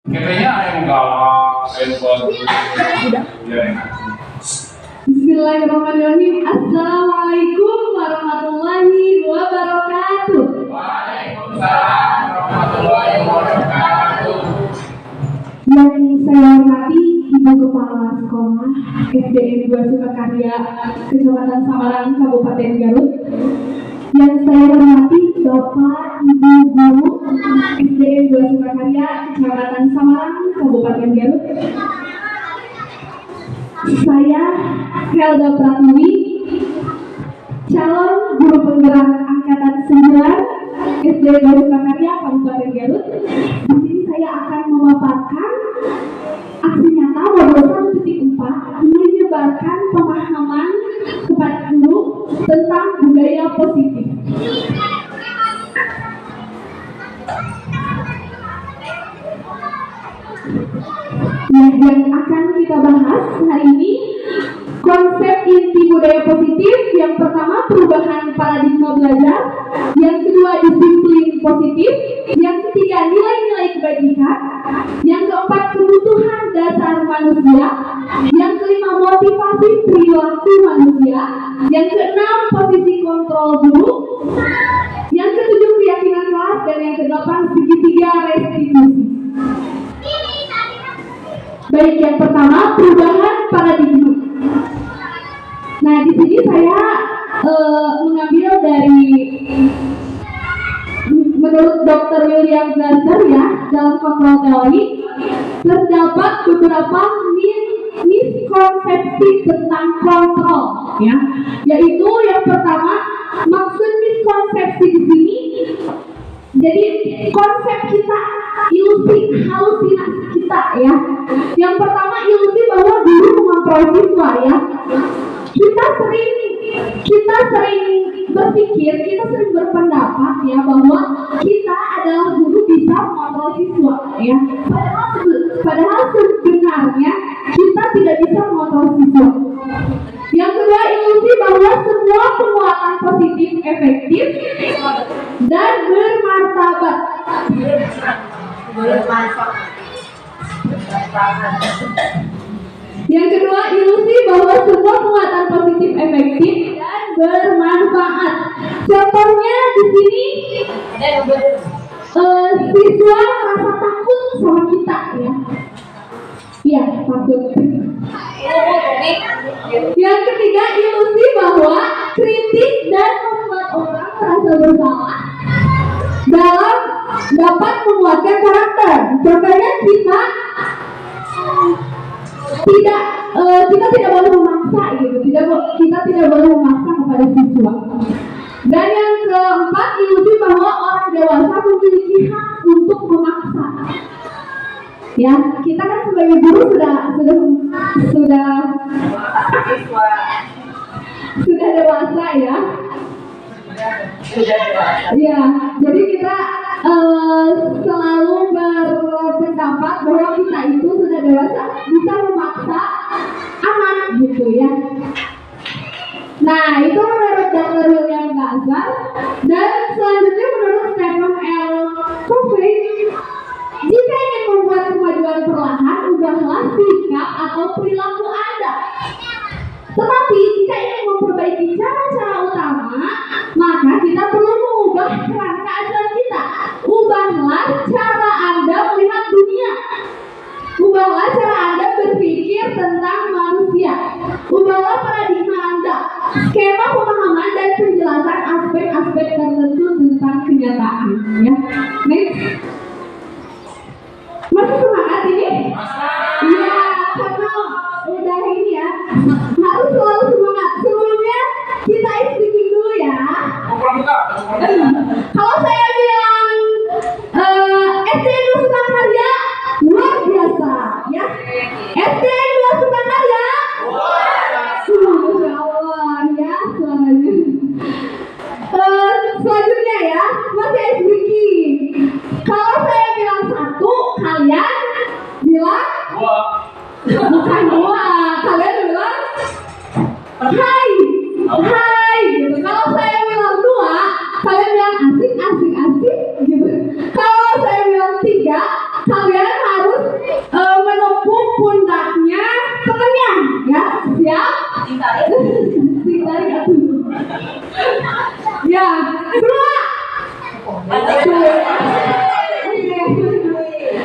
Katanya ayam galak, ayam batu. Bismillahirrahmanirrahim. Assalamualaikum warahmatullahi wabarakatuh. Waalaikumsalam warahmatullahi wabarakatuh. Yang saya hormati Ibu Kepala Sekolah SDN 2 Sukakarya, Kecamatan Samarang, Kabupaten Garut. Yang saya hormati Bapak Ibu Guru SDN 2 Sukakarya, Kecamatan Samarang, Kabupaten Garut. Saya Helda Pratwi, calon guru penggerak angkatan 9 SDN 2 Sukakarya, Kabupaten Garut. Di sini saya akan memaparkan aksi nyata modul 1.4 menyebarkan pemahaman kepada guru tentang budaya positif. Yang akan kita bahas hari ini konsep inti budaya positif. Yang pertama, perubahan paradigma belajar. Yang kedua, disiplin positif. Yang ketiga, nilai-nilai kebajikan. Yang keempat, kebutuhan dasar manusia. Yang kelima, motivasi perilaku manusia. Yang keenam, posisi kontrol guru. Yang ketujuh, keyakinan kelas. Dan yang kedelapan, segitiga restitusi. Baik, yang pertama, perubahan paradigma. Nah, di sini saya mengambil dari menurut Dr. William Glasser ya, dalam kontrol teori terdapat beberapa miskonsepsi tentang kontrol ya, yaitu yang pertama, maksud miskonsepsi di sini. Jadi konsep kita, ilusi, halusinasi kita ya. Yang pertama, ilusi bahwa guru mengontrol siswa ya. Kita sering berpikir, kita sering berpendapat ya bahwa kita adalah guru bisa mengontrol siswa ya. Padahal sebenarnya kita tidak bisa mengontrol siswa. Yang kedua, ilusi bahwa semua penguatan positif efektif dan bermartabat. Yang kedua, ilusi bahwa semua penguatan positif efektif dan bermanfaat. Contohnya di sini, siswa merasa takut sama kita ya. Iya, takut. Yang ketiga, ilusi bahwa kritik dan membuat orang merasa bersalah dalam dapat menguatkan karakter. Contohnya kita tidak boleh memaksa gitu, kita tidak boleh memaksa kepada siswa. Dan yang keempat, ilusi bahwa orang dewasa memiliki hak untuk memaksa. Ya, kita kan sebagai guru sudah dewasa ya. Ya, jadi kita selalu berpendapat bahwa kita itu sudah dewasa, bisa memaksa anak gitu ya. Nah, itu menurut Dr. William Glasser. Dan selanjutnya menurut Stephen L. Covey, jika ingin membuat kemajuan perlahan, ubahlah sikap atau perilaku Anda. Tetapi jika ingin memperbaiki cara-cara utama, maka kita perlu mengubah kerangka ajaran kita. Ubahlah cara Anda melihat dunia. Ubahlah cara Anda berpikir tentang manusia. Ubahlah paradigma Anda, skema pemahaman dan penjelasan aspek-aspek tertentu tentang kenyataan. Ya, next. Masih semangat ini? Iya, karena udah ini ya, harus selalu semangat. Sebelumnya kita speaking dulu ya. Kalau saya bilang SDN 2 Sukakarya luar biasa ya. SDN 2 Sukakarya Masya Allah ya suaranya. Selanjutnya ya, masih speaking.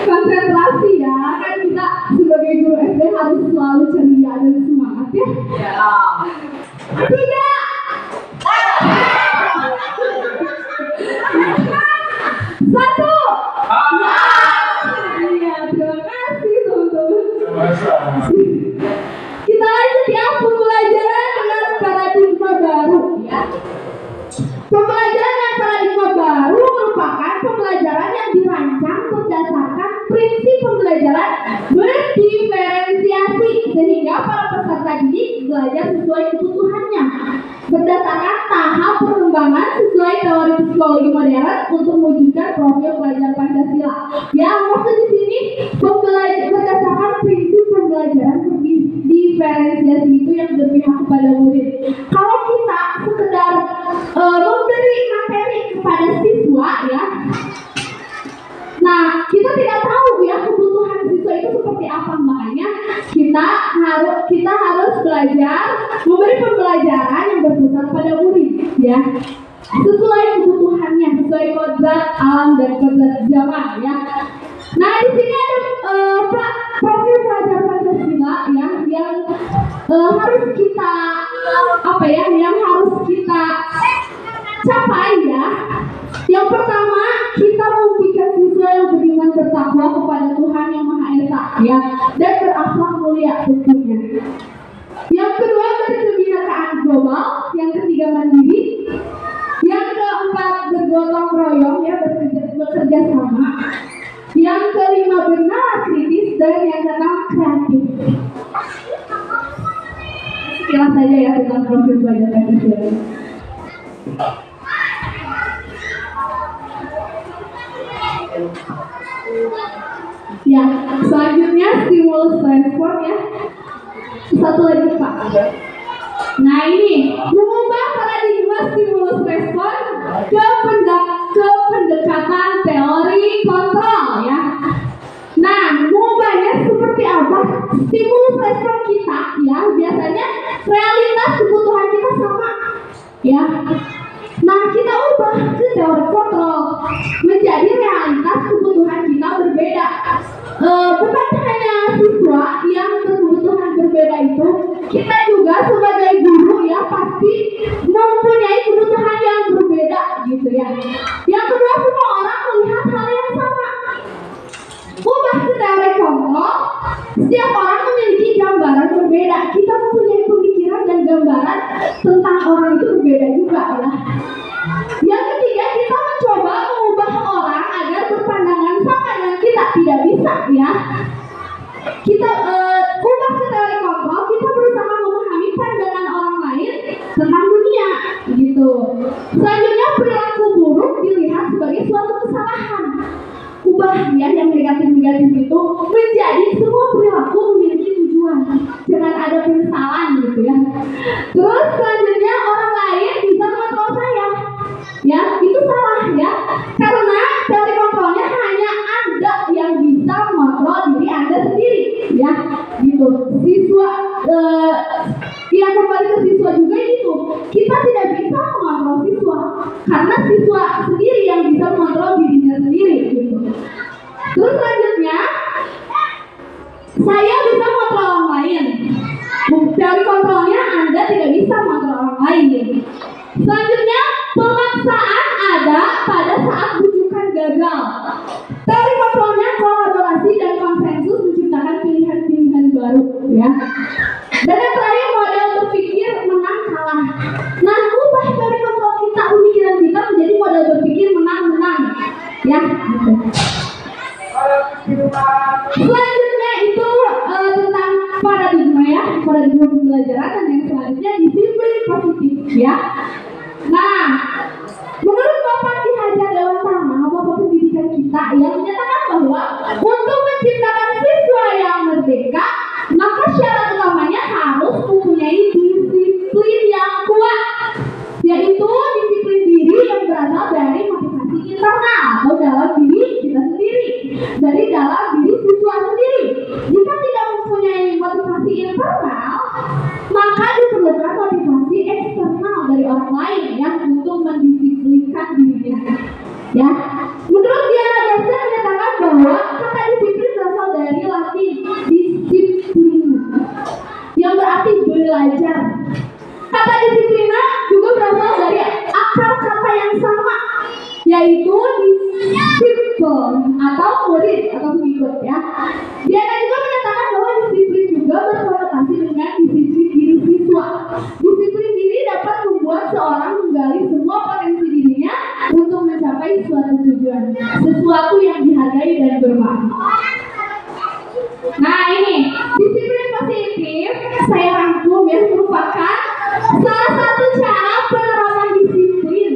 Konsentrasi ya, kan kita sebagai guru SD harus selalu ceria dan semangat ya. Tidak. Satu. Iya, terima kasih teman-teman. Kita lanjut ya pembelajaran dengan paradigma baru ya. Pembelajaran dengan paradigma baru merupakan pembelajaran yang dirancang berdasarkan prinsip pembelajaran berdiferensiasi sehingga para peserta didik belajar sesuai kebutuhannya berdasarkan tahap perkembangan sesuai teori psikologi modern untuk mewujudkan profil pelajar Pancasila. Ya, maksud di sini berdasarkan prinsip pembelajaran diferensiasi itu yang berpihak kepada murid. Kalau kita sekedar memberi materi kepada siswa ya, nah kita tidak tahu ya kebutuhan siswa itu seperti apa, makanya kita harus belajar memberi pembelajaran yang berpusat pada murid ya, sesuai kebutuhannya, sesuai kodrat alam dan kodrat zaman ya. Nah di sini ada profil pelajar Pancasila ya yang harus kita yang harus kita capai ya. Yang pertama, kita membimbing siswa yang beriman bertakwa kepada Tuhan yang Maha Esa ya, dan berakhlak mulia tentunya. Yang kedua, berkebinekaan global. Yang ketiga, mandiri. Yang keempat, bergotong royong ya, bekerja sama. Yang kelima, bernalar kritis, dan yang keenam, kreatif. Sekilas saja ya tentang profil pelajar Pancasila. Ya, selanjutnya stimulus respon ya. Satu lagi Pak. Nah ini mengubah paradigma stimulus respon ke pendekatan teori kontrol ya. Nah, mengubahnya seperti apa? Stimulus respon kita ya, biasanya realitas kebutuhan kita sama ya. Nah, kita ubah ke teori kontrol menjadi realitas kebutuhan kita berbeda. Bukan hanya siswa yang berkebutuhan berbeda itu, kita juga sebagai guru ya pasti mempunyai kebutuhan yang berbeda gitu ya. Yang kedua, semua orang melihat hal yang sama. Ubah ke teori kontrol, setiap orang memiliki gambaran berbeda. Kita mempunyai pemikiran dan gambaran tentang orang itu berbeda juga ya. Yang ketiga, kita mencoba mengubah orang agar berpandangan sama dengan kita, tidak bisa ya. Kita ubah ke teori kontrol, kita berusaha memahami pandangan orang lain tentang dunia gitu. Selanjutnya, perilaku buruk dilihat sebagai suatu kesalahan. Ubah ya yang negatif-negatif itu menjadi semua perilaku memiliki tujuan, jangan ada penyesalan gitu ya. Terus selanjutnya, orang lain bisa mengontrol saya ya, itu salah ya, karena teori kontrolnya hanya Anda yang bisa mengontrol diri Anda sendiri ya gitu. Siswa yang kembali ke siswa juga gitu, kita tidak bisa mengontrol siswa karena siswa sendiri yang bisa mengontrol dirinya sendiri gitu. Terus selanjutnya, saya bisa mengontrol orang lain. Teori kontrolnya Anda tidak bisa mengontrol orang lain. Selanjutnya, pemaksaan ada pada saat bujukan gagal. Teori kontrolnya kolaborasi dan konsensus menciptakan pilihan-pilihan baru ya. Dan yang terakhir, model berpikir menang kalah. Nah, ubah teori kontrol kita, pemikiran kita menjadi model berpikir menang-menang ya gitu. Selanjutnya itu tentang paradigma ya, paradigma pembelajaran, dan yang selanjutnya disiplin positif ya. Nah, menurut Bapak Ki Hajar Dewantara, Bapak pendidikan kita yang menyatakan bahwa untuk menciptakan siswa yang merdeka, maka syarat utamanya harus mempunyai disiplin yang kuat, yaitu disiplin diri yang berasal dari motivasi internal atau dalam diri kita sendiri, dari dalam diri siswa sendiri. Jika tidak mempunyai motivasi internal, maka diperlukan motivasi eksternal dari orang lain yang untuk mendisiplinkan dirinya Menurut Diana Gardner menyatakan bahwa kata disiplin berasal dari Latin disciplina, yang berarti belajar. Kata disiplina juga berasal dari akar kata yang sama, yaitu disciple atau murid atau pengikut ya. Diana juga menyatakan bahwa disiplin juga berkonotasi dengan disiplin diri siswa. Disiplin diri dapat membuat seorang menggali semua potensi dirinya untuk mencapai suatu tujuan, sesuatu yang dihargai dan bermanfaat. Nah ini disiplin positif saya rangkum ya, merupakan salah satu cara penerapan disiplin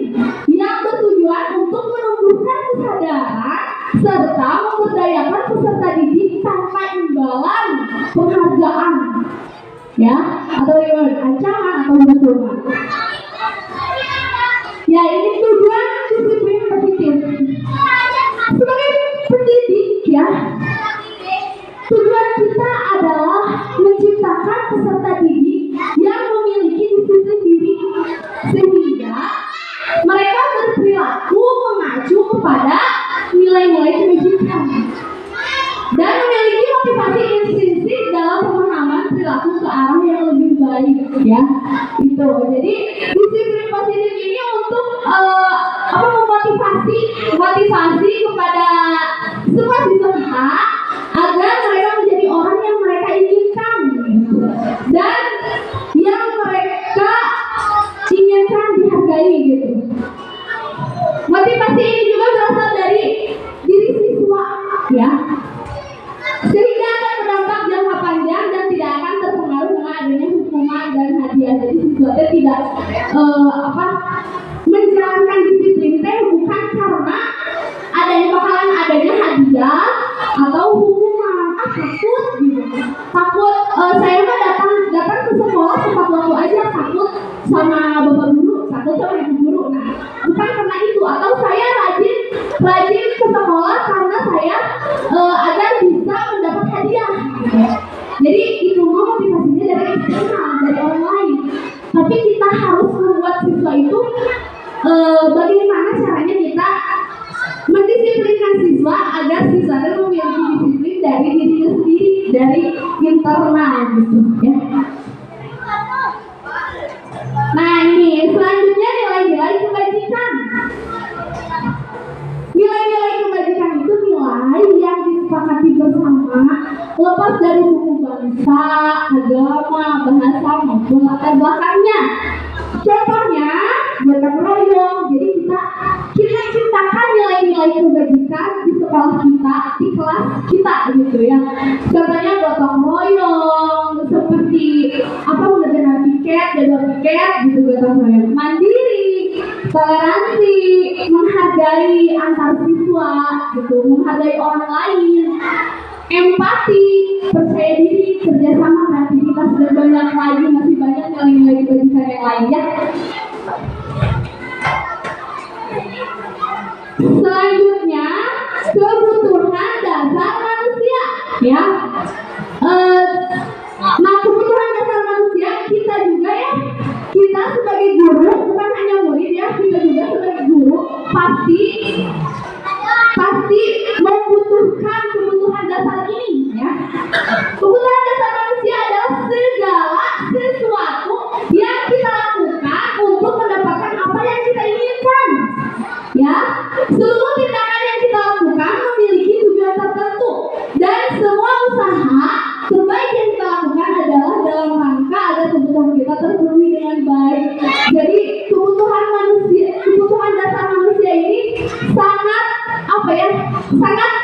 yang bertujuan untuk menumbuhkan kesadaran serta memberdayakan peserta didik tanpa imbalan penghargaan ya, atau ancaman atau hukuman. Ya ini tujuan disiplin positif. Sebagai pendidik ya, tujuan kita adalah menciptakan peserta didik yang memiliki disiplin diri sehingga mereka berperilaku mengacu kepada nilai-nilai kebajikan dan memiliki motivasi intrinsik dalam pemahaman perilaku ke arah yang lebih baik ya. Itu jadi disiplin positif ini untuk memotivasi kepada semua siswa kita agar mereka menjadi orang yang mereka inginkan dan yang mereka inginkan dihargai gitu. Motivasi ini juga berasal dari diri siswa ya, sehingga akan berdampak jangka panjang dan tidak akan terpengaruh dengan adanya hukuman dan hadiah. Jadi siswa tidak menjalankan disiplin bukan karena bakalan adanya hadiah atau hukuman. Takut gitu, takut saya mah datang ke sekolah tepat waktu aja, takut sama bapak guru, takut sama ibu guru. Nah bukan karena itu, atau saya rajin ke sekolah karena saya agar bisa mendapat hadiah gitu. Jadi itu motivasinya dari eksternal, dari orang lain. Tapi kita harus membuat siswa itu bagaimana caranya kita mendisiplinkan siswa agar siswa itu memiliki disiplin dari dirinya sendiri, dari internal gitu ya. Nah ini selanjutnya nilai-nilai kebajikan. Nilai-nilai kebajikan itu nilai yang disepakati bersama lepas dari suku bangsa, agama, bahasa maupun latar belakangnya. Contohnya gotong royong. Jadi kita ciptakan nilai-nilai kebajikan di sekolah kita, di kelas kita gitu ya. Contohnya gotong royong, seperti mengerjakan piket, jaga piket gitu, gotong royong. Mandiri, toleransi, menghargai antar siswa gitu, menghargai orang lain, empati, percaya diri, kerjasama, kreativitas, dan banyak lagi, masih banyak nilai-nilai kebajikan yang lain ya. Selanjutnya kebutuhan dasar manusia ya. Nah kebutuhan dasar manusia kita juga ya, kita sebagai guru, bukan hanya murid ya, kita juga sebagai guru pasti membutuhkan kebutuhan dasar ini ya. Kebutuhan dasar manusia adalah segala sesuatu yang kita lakukan untuk mendapatkan apa yang kita inginkan ya. Seluruh tindakan yang kita lakukan memiliki tujuan tertentu dan semua usaha terbaik yang kita lakukan adalah dalam rangka agar kebutuhan kita terpenuhi dengan baik. Jadi kebutuhan dasar manusia ini sangat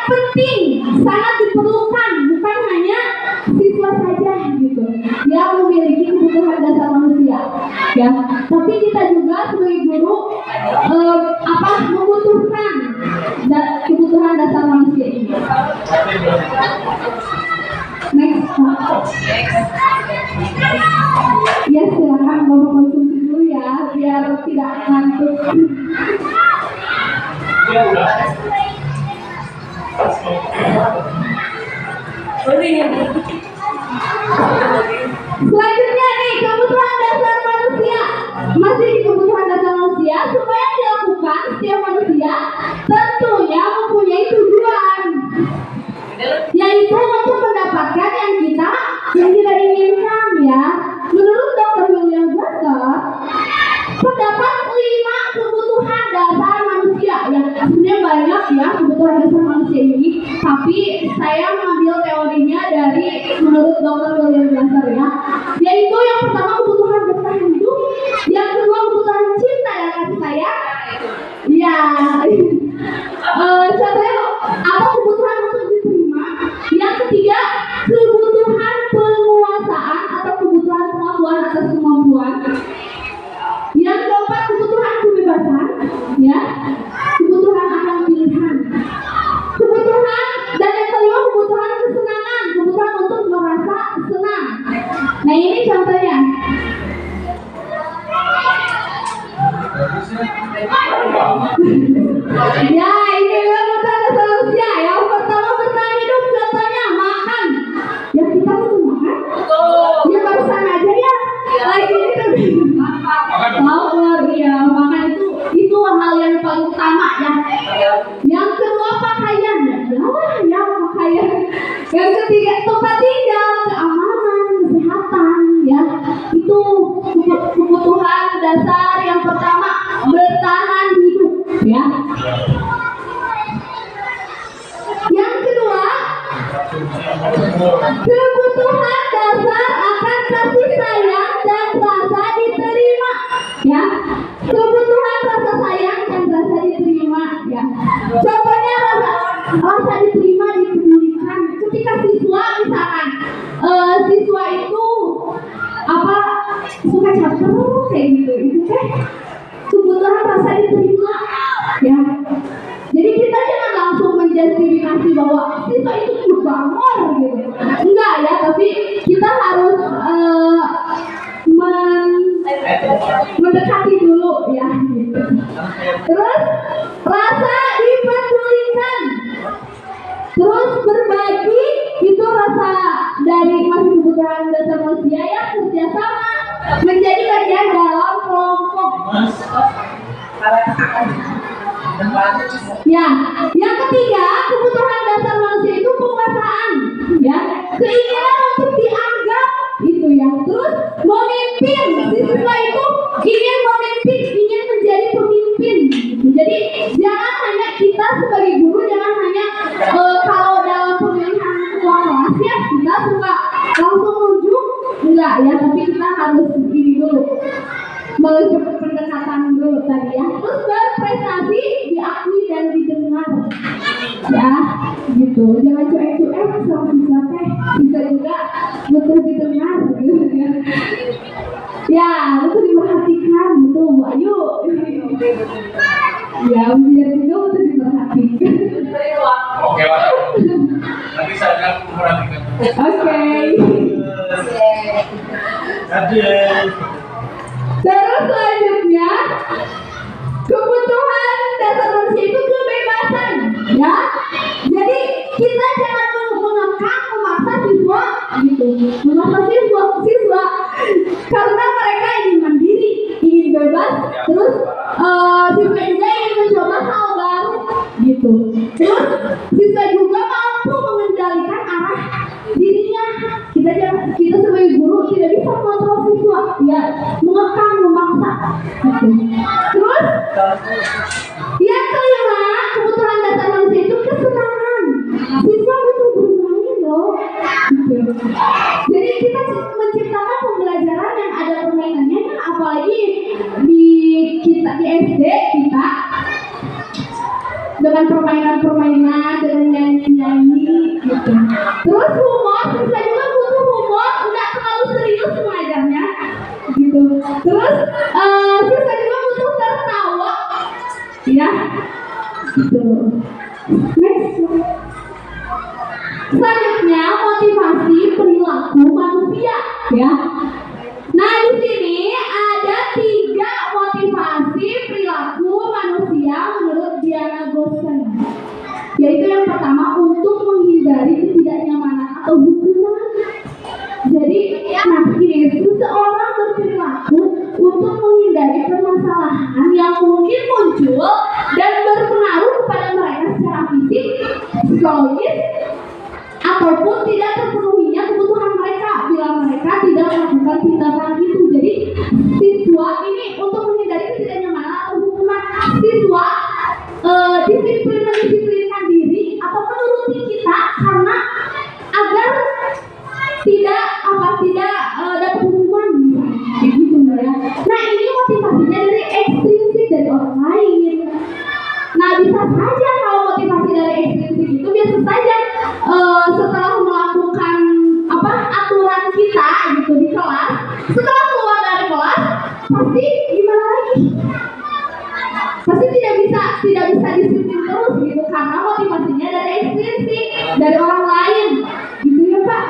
penting, sangat diperlukan, bukan hanya siswa saja gitu yang memiliki kebutuhan dasar manusia ya, tapi kita juga sebagai guru membutuhkan kebutuhan dasar manusia ini. Next. Ya silakan Bapak konsumsi dulu ya biar tidak ngantuk. Selanjutnya nih, kebutuhan dasar manusia. Masih di kebutuhan dasar manusia, supaya dilakukan setiap manusia tentu tentunya mempunyai tujuan, yaitu untuk mendapatkan yang kita inginkan ya. Menurut Dr. William Glasser, terdapat 5 kebutuhan dasar manusia ya. Sebenarnya banyak ya kebutuhan dasar manusia ini, tapi saya mengambil teorinya dari menurut Dr. William Glasser ya. Yaitu yang pertama kebutuhan bertahan hidup, yang kedua kebutuhan cinta dan kasih sayang. Ya, contohnya apa kebutuhan untuk diterima. Yang ketiga kebutuhan penguasaan atau kebutuhan pengakuan atas kemampuan. Yang keempat kebutuhan kebebasan, ya, kebutuhan akan pilihan, kebutuhan dan yang kelima kebutuhan kesenangan, kebutuhan untuk merasa senang. Nah ini contohnya. Ya ini memang kebutuhan dasar manusia. Yang pertama bertahan hidup, contohnya makan. Ya kita butuh makan. Ya barusan aja ya. Lagi ini kan. Lapar, ya makan itu hal yang paling utama ya. Yang kedua pakaian ya pakaian. Yang ketiga tempat tinggal, keamanan, kesehatan ya. Itu kebutuhan dasar yang pertama bertahan hidup ya. Yang kedua kebutuhan dasar akan kasih sayang dan rasa diterima ya. Kebutuhan rasa sayang dan rasa diterima ya. Contohnya rasa diterima, dipedulikan. Ketika siswa misalkan siswa itu apa suka caper kayak gitu, itu kan kebutuhan rasa diterima ya. Jadi kita jangan langsung menjustifikasi bahwa siswa itu bangor gitu. Enggak ya, tapi kita harus mendekati dulu ya gitu. Terus rasa dipedulikan, terus berbagi, itu rasa dari masih kebutuhan dasar manusia ya. Kerjasama, menjadi bagian dalam kelompok. Ya, yang ketiga kebutuhan dasar manusia itu penguasaan ya, keinginan untuk dianggap itu ya. Terus memimpin, siswa itu ingin memimpin, ingin menjadi pemimpin gitu. Jadi jangan hanya kita sebagai guru, jangan hanya kalau dalam pemilihan ketua kelas ya kita suka langsung rujuk, enggak ya, tapi kita harus ini dulu, pendekatan dulu tadi ya. Terus berprestasi, diakui dan didengar ya gitu. Jangan cuek-cuek sama siswa teh, bisa juga butuh didengar gitu ya. Ya butuh diperhatikan gitu Bu Ayu ya, biar juga butuh diperhatikan. Oke Pak, nanti saya akan memperhatikan. Oke. Terus selanjutnya kebutuhan dasar manusia itu kebebasan ya. Jadi kita jangan mengekang, memaksa siswa gitu, memaksa siswa karena mereka ingin mandiri, ingin bebas. Terus siswa juga ingin mencoba hal baru gitu. Terus siswa juga mampu mengendalikan arah dirinya. Kita sebagai guru tidak bisa mengontrol siswa ya, mengekang, memaksa gitu. Terus yang kelima kebutuhan dasar manusia itu kesenangan. Siswa butuh bermain loh gitu. Jadi kita menciptakan pembelajaran yang ada permainannya kan, apalagi di SD kita dengan permainan-permainan, dengan nyanyi-nyanyi gitu. Terus humor, siswa juga butuh humor, nggak terlalu serius mengajarnya gitu. Terus siswa juga butuh tertawa ya gitu. Next. Selanjutnya motivasi perilaku manusia ya. Nah di sini ada 3 motivasi perilaku manusia menurut Diana Goshen. Yaitu yang pertama untuk menghindari ketidaknyamanan atau hukuman. Jadi nah ini seseorang berperilaku untuk menghindari permasalahan yang mungkin muncul dan berpengaruh kepada mereka secara fisik, psikologis, ataupun tidak terpenuhinya kebutuhan mereka bila mereka tidak melakukan tindakan itu. Jadi siswa ini untuk menghindari ketidaknyamanan atau hukuman, siswa mendisiplinkan diri atau menuruti kita karena agar tidak dapat hukuman gitu ya. Nah ini motivasinya dari ekstrinsik dari orang lain. Nah bisa saja kalau motivasi dari ekstrinsik itu biasa saja setelah melakukan aturan kita gitu di kelas, setelah keluar dari kelas pasti gimana lagi? Pasti tidak bisa disiplin terus gitu karena motivasinya dari ekstrinsik dari orang lain gitu ya Pak.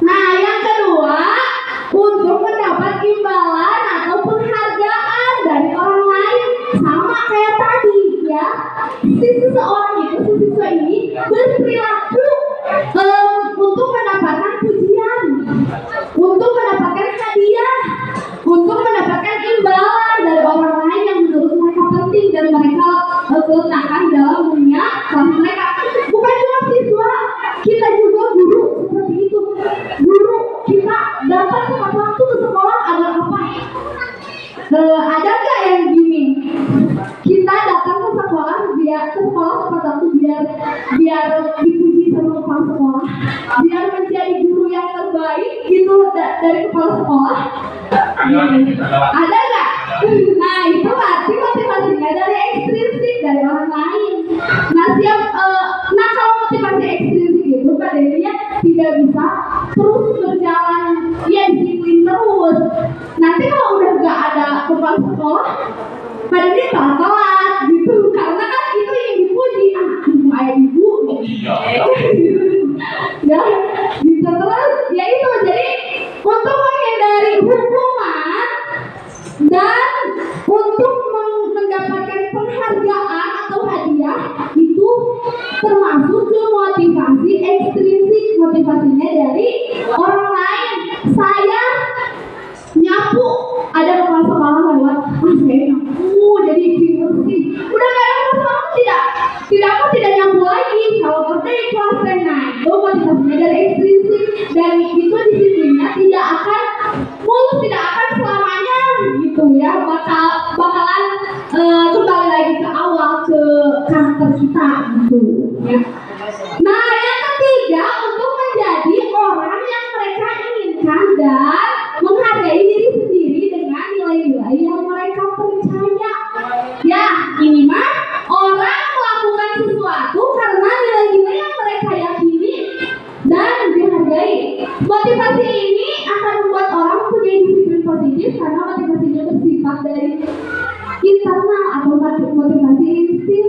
Nah yang kedua, untuk mendapat imbalan atau penghargaan dari orang lain sama kayak tadi ya. Si siswa ini berperilaku untuk mendapatkan pujian, untuk mendapatkan hadiah, untuk mendapatkan imbalan dari orang lain yang menurut mereka penting dan mereka letakkan dalam dunia kelas mereka. Bukan cuma siswa, kita juga guru seperti itu. Guru kita dapat tepat waktu ke sekolah agar apa? Ada nggak yang gini? Kita datang ke sekolah tepat waktu biar dipuji sama kepala sekolah, biar menjadi guru yang terbaik gitu dari kepala sekolah. Ada nggak? Nah itu berarti motivasinya dari ekstrinsik dari orang lain. Nah kalau motivasi ekstrinsik itu pada intinya tidak bisa terus berjalan ya disiplin terus. Nanti kalau udah nggak ada kepala sekolah pada dia telat gitu karena kan itu yang dipuji ibu ya gitu terus ya itu. Jadi untuk menghindari hukuman dan untuk mendapatkan penghargaan atau hadiah itu termasuk ke motivasi ekstrinsik, motivasinya dari orang lain. Saya nyapu, ada kepala sekolah lewat, saya nyapu jadi bersih. Udah gak ada masalah, tidak nyapu lagi. Kalau kerja di kelas naik, itu motivasinya dari ekstrinsik dan itu disiplinnya tidak akan mulus, tidak akan selamanya gitu ya. Bakalan kembali lagi ke awal ke karakter kita gitu ya. Nah yang ketiga, untuk menjadi orang yang mereka inginkan dan menghargai diri sendiri dengan nilai-nilai yang mereka percaya. Ya, ini mah orang melakukan sesuatu karena nilai-nilai yang mereka yakini dan dihargai. Motivasi ini akan membuat orang punya disiplin positif karena motivasinya bersifat dari internal atau motivasi intrinsik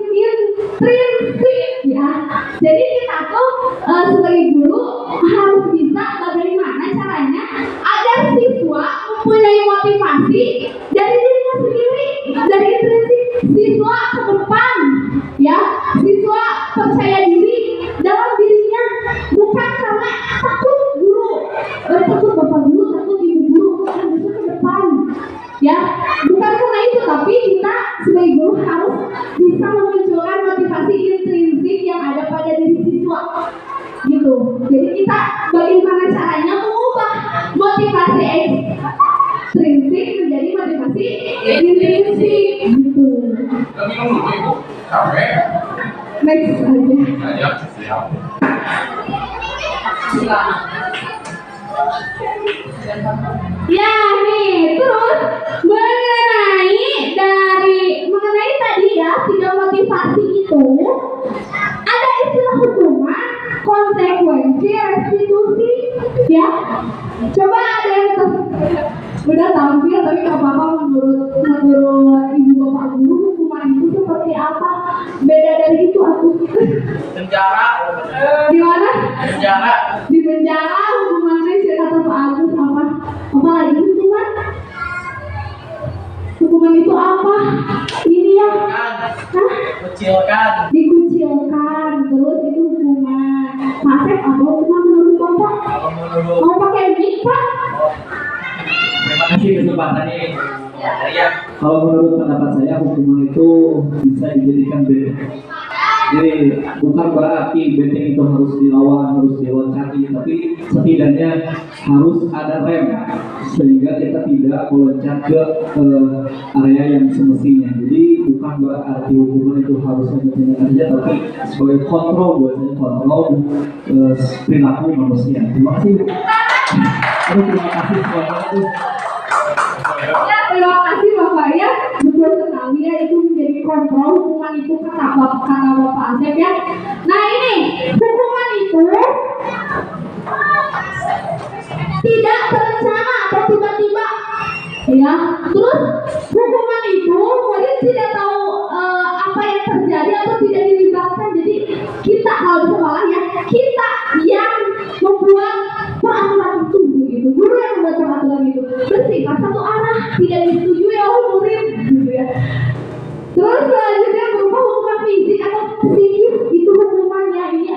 ya. Jadi kita tuh sebagai guru harus bisa bagaimana caranya agar siswa mempunyai motivasi dari dirinya sendiri, dari intrinsik. Siswa ke depan ya, siswa percaya diri dalam dirinya, bukan karena takut guru, takut bapak guru, takut ibu guru, harus ke depan ya. Bukan karena itu, tapi kita sebagai guru harus bisa memunculkan motivasi intrinsik yang ada pada diri siswa gitu. Jadi kita bagaimana caranya mengubah motivasi ekstrinsik menjadi motivasi intrinsik gitu. Next aja. Ya nih, terus mengenai tadi ya, tiga motivasi itu ada istilah hukuman, konsekuensi, restitusi ya. Coba ada yang udah tampil tapi nggak apa-apa, menurut ibu bapak guru hukuman itu seperti apa? Beda dari itu aku. Penjara. Di mana? Penjara. Di penjara hukumannya kata Pak Agus apa? Apa lagi hukuman? Hukuman itu apa? Ini ya? Kucilkan. Dikucilkan, terus itu hukuman. Masih apa hukuman menurut Bapak? Mau pakai mic Pak? Terima kasih kesempatannya. Ya. Kalau menurut pendapat saya hukuman itu bisa dijadikan benteng. Jadi bukan berarti benteng itu harus dilawan, harus diloncati, tapi setidaknya harus ada rem sehingga kita tidak meloncat ke area yang semestinya. Jadi bukan berarti hukuman itu harus benteng saja, tapi sebagai kontrol buat saya, kontrol perilaku manusia. Terima kasih. Aduh, terima kasih semuanya. Ya, terima kasih Bapak ya, betul sekali ya, itu menjadi kontrol hukuman itu kata Bapak Asep ya. Nah ini hukuman itu tidak terencana atau tiba-tiba ya. Terus hukuman itu murid tidak tahu apa yang terjadi atau tidak dilibatkan. Jadi kita kalau di sekolah ya, kita yang membuat peraturan itu gitu, guru yang membuat peraturan itu bersifat satu arah, tidak disetujui oleh murid gitu ya. Terus selanjutnya berupa hukuman fisik atau psikis, itu hukumannya ini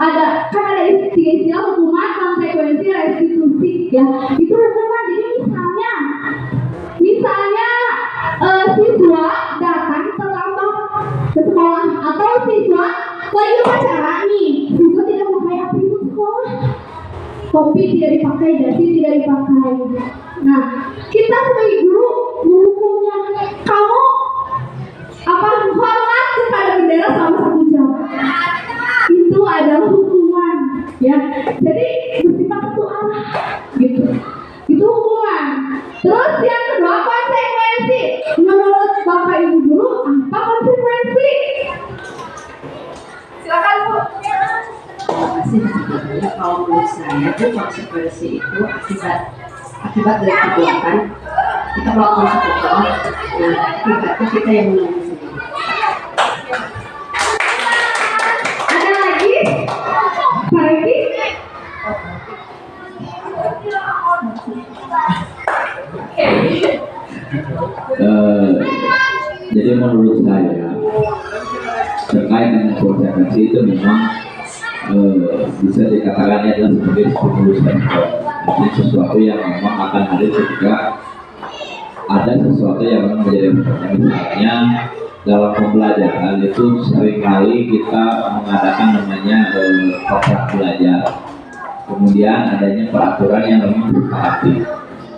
ada tiga istilah hukuman, konsekuensi, restitusi ya. Itu hukuman. Jadi misalnya siswa datang terlambat ke sekolah atau siswa lagi upacara nih, siswa tidak memakai atribut sekolah, topi tidak dipakai, dasi tidak dipakai. Nah, kita sebagai guru menghukumnya, kamu hormat kepada bendera selama 1 jam. Itu adalah hukuman, ya. Jadi bersifat satu arah, gitu. Itu hukuman. Terus yang kedua konsekuensi. Menurut Bapak Ibu guru, apa konsekuensi? Silakan Bu. Terima kasih. Kalau menurut saya itu konsekuensi itu akibat dari perbuatan kita melakukan sesuatu, nah akibatnya kita yang menanggung sendiri. Ada lagi? Pak Reki? Jadi menurut saya terkait dengan konsekuensi itu memang bisa dikatakan adalah sebagai stimulus respon. Jadi sesuatu yang memang akan hadir ketika ada sesuatu yang memang menjadi pertanyaan. Misalnya dalam pembelajaran itu seringkali kita mengadakan namanya kontrak belajar. Kemudian adanya peraturan yang memang disepakati.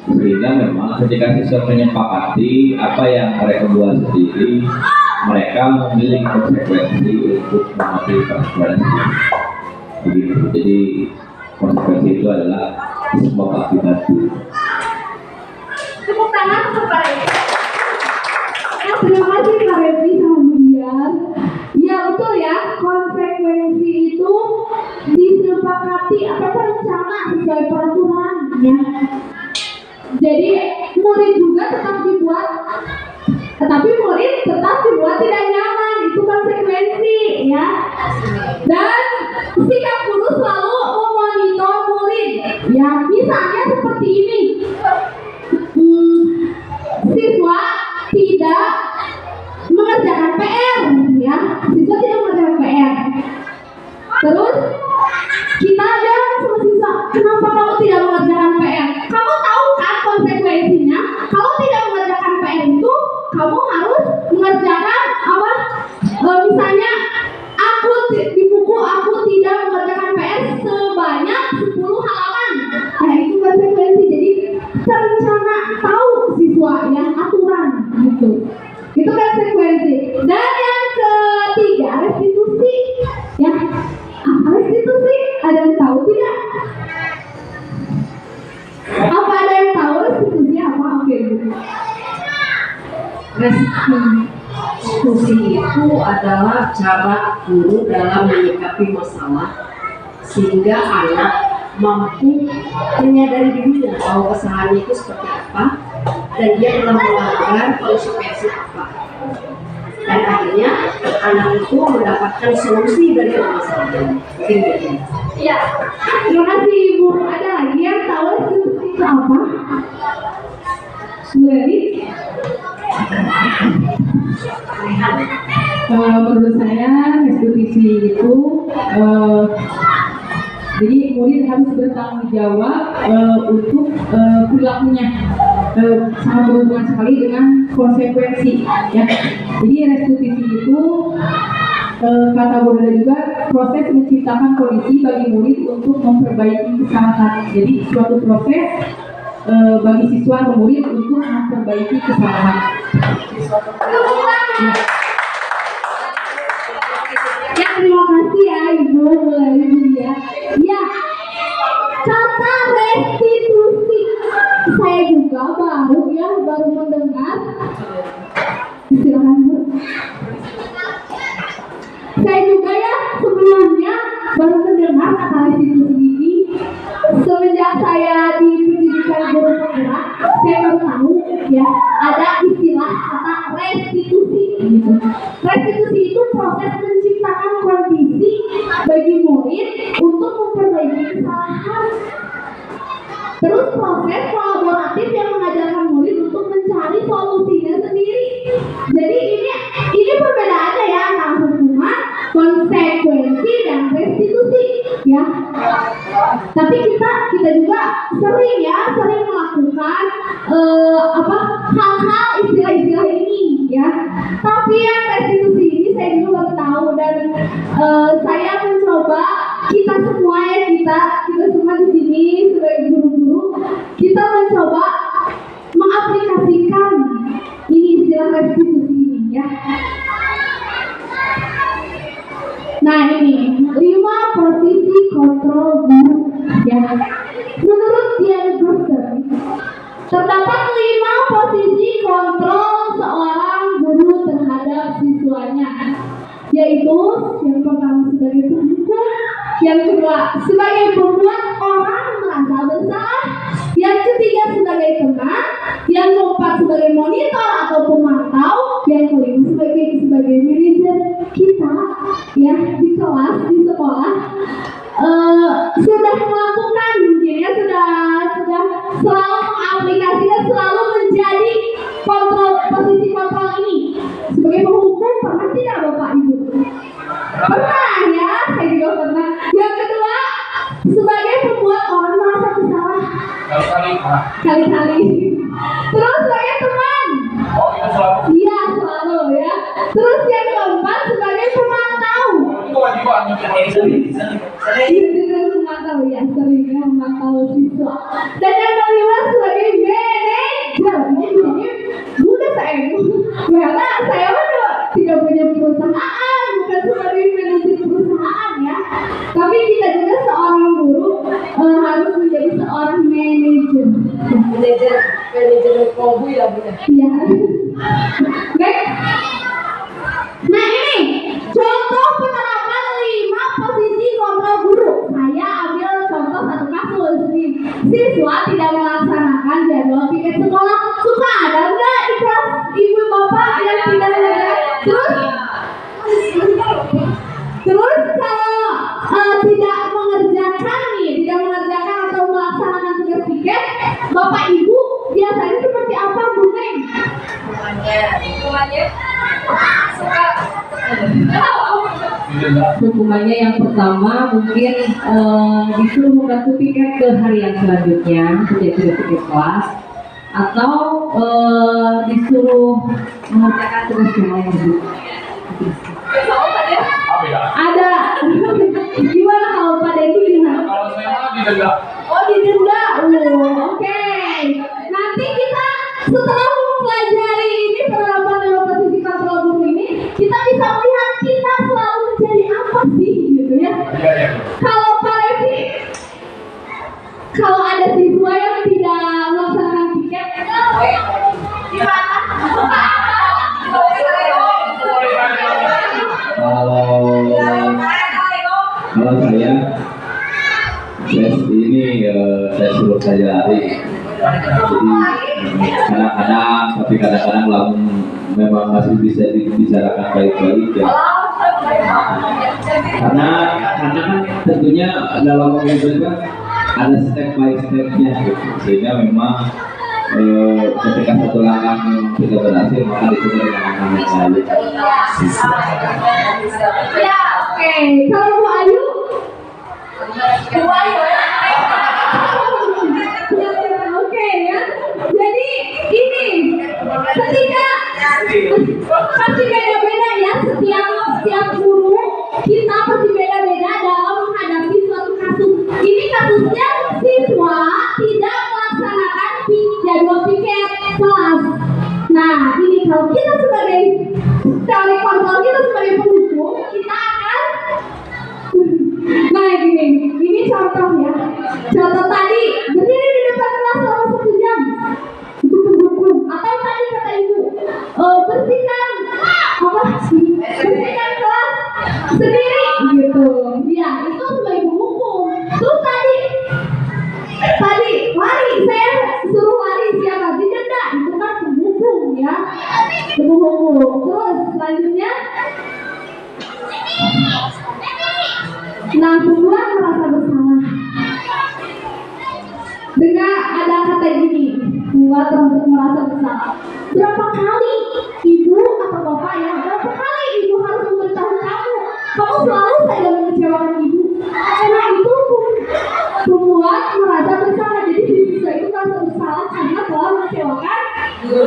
Sehingga memang ketika siswa menyepakati apa yang mereka buat sendiri, mereka memiliki konsekuensi untuk mematuhi peraturan sendiri. Begitu. Jadi konsekuensi itu adalah sebab akibat. Tepuk tangan untuk Pak Reki. Terima kasih Pak Reki sama Budiar. Ya betul ya, konsekuensi itu disepakati atau terencana sesuai peraturan ya. Jadi murid juga tetap dibuat, tetapi murid tetap dibuat tidak nyaman, itu konsekuensi ya. Dan sikap guru selalu memonitor murid ya. Misalnya seperti ini, siswa tidak mengerjakan PR ya, siswa tidak mengerjakan PR. Terus kita ada sama siswa, kenapa kamu tidak mengerjakan PR? Kamu tahu kan konsekuensinya? Kalau tidak mengerjakan PR itu, kamu harus mengerjakan apa? Misalnya di buku aku tidak mengerjakan PR sebanyak 10 halaman. Nah itu konsekuensi. Jadi terencana, tahu siswa ya, aturan gitu. Itu konsekuensi. Dan yang ketiga restitusi ya. Apa restitusi? Ada yang tahu tidak? Apa ada yang tahu restitusi apa? Oke. Restitusi itu adalah cara guru dalam menyikapi masalah sehingga anak mampu menyadari dirinya bahwa kesalahannya itu seperti apa dan dia telah melanggar konsekuensi apa, dan akhirnya anak itu mendapatkan solusi dari permasalahan. Ya, terima kasih Ibu. Ada lagi yang tahu restitusi itu apa? Suleri? Menurut saya restitusi itu jadi murid harus bertanggung jawab untuk perilakunya. sangat berhubungan sekali dengan konsekuensi ya. Jadi restitusi itu kata Bu Dada juga proses menciptakan kondisi bagi murid untuk memperbaiki kesalahan. Jadi suatu proses bagi siswa atau murid untuk memperbaiki kesalahan. Ya, terima kasih ya Ibu, Ibu ya. Ya, kata restitusi saya juga baru mendengar. Silakan Bu. Saya juga ya sebelumnya baru mendengar kata restitusi ini. Semenjak saya di pendidikan guru penggerak, saya baru tahu ya ada istilah kata restitusi. Gitu. Restitusi itu proses menciptakan kondisi bagi murid untuk memperbaiki kesalahan. Terus proses kolaboratif yang mengajarkan murid untuk mencari solusinya sendiri. Jadi ini perbedaannya ya antara hukuman, konsekuensi dan restitusi ya. Tapi kita juga sering melakukan hal-hal istilah-istilah ini ya. Tapi yang restitusi ini saya juga baru tahu dan saya mencoba kita semua di sini sebagai guru-guru kita mencoba mengaplikasikan ini istilah restitusi ini ya. Nah ini 5 posisi kontrol guru ya. Menurut Dian Gruster terdapat 5 posisi kontrol seorang guru terhadap siswanya, yaitu yang pertama sebagai penghukum, yang kedua sebagai pembuat orang merasa bersalah, yang ketiga sebagai teman, yang keempat sebagai monitor atau pemantau, yang kelima sebagai manajer kita ya di kelas di sekolah sudah melakukan mungkin ya sudah selalu mengaplikasikan selalu menjadi posisi kontrol ini. Sebagai penghukum pernah tidak Bapak Ibu? Pernah ya, saya juga pernah. Yang kedua sebagai pembuat orang merasa bersalah. Kali-kali. Terus sebagai teman. Oh, itu selalu. Iya selalu ya. Terus yang keempat sebagai pemantau. Itu kewajiban. Iya memantau ya, seringnya memantau siswa. Dan yang kelima sebagai manajer. Ini udah saya karena saya tidak punya perusahaan, bukan sebagai manajer perusahaan ya. Tapi kita juga seorang guru harus menjadi seorang manajer. Manajer kobu ya Bu. Iya. Baik. Nah ini contoh penerapan 5 posisi kontrol guru. Saya ambil contoh satu kasus nih. Siswa tidak melaksanakan jadwal piket sekolah. Suka ada enggak di kelas ibu bapak yang tidak melaksanakan? Terus kalau tidak mengerjakan atau melaksanakan tugas piket, bapak ibu biasanya seperti apa Bu Neng? Hukumannya yang pertama mungkin disuruh membantu piket ke hari yang selanjutnya, tidak piket kelas, atau disuruh mengerjakan tugas yang lain. Apa ya? Ada. Gimana kalau pada itu gimana? Kalau saya mah didenda. Oh didenda. Oke. Nanti kita setelah mempelajari ini penerapan dalam posisi kontrol guru ini, kita bisa melihat kita selalu menjadi apa sih gitu ya. Iya. Kalau Pak Revi, kalau ada siswa yang tidak melaksanakan piket, gimana? Kalau saya saya suruh saya lari. Jadi kadang-kadang, tapi kadang-kadang lamun memang masih bisa dibicarakan baik-baik ya. Karena kan tentunya dalam mobil kan ada step by stepnya gitu. Sehingga memang ketika satu langkah memang tidak berhasil maka dicoba dengan langkah yang lain. Ya, oke. Kalau Bu Ayu, oke ya. Jadi Pasti beda-beda ya, setiap guru kita pasti beda-beda dalam menghadapi suatu kasus. Ini kasusnya siswa tidak melaksanakan jadwal piket kelas. Nah, ini kalau kita sebagai teori kontrol, kita sebagai penghukum, kita akan nah ini contoh ya. Contoh tadi berdiri di depan kelas selama 1 jam untuk menghukum, atau tadi kata ibu bersihkan kelas sendiri gitu ya, itu sebagai penghukum. Terus tadi lari, saya suruh lari, siapa didenda, itu kan penghukum ya, penghukum. Terus selanjutnya pembuat merasa bersalah dengan ada kata gini, pembuat merasa bersalah. Berapa kali ibu atau bapak ya, berapa kali ibu harus memberitahu kamu selalu saja mengecewakan ibu. Karena itu pembuat merasa bersalah. Jadi siswa itu merasa bersalah karena telah mengecewakan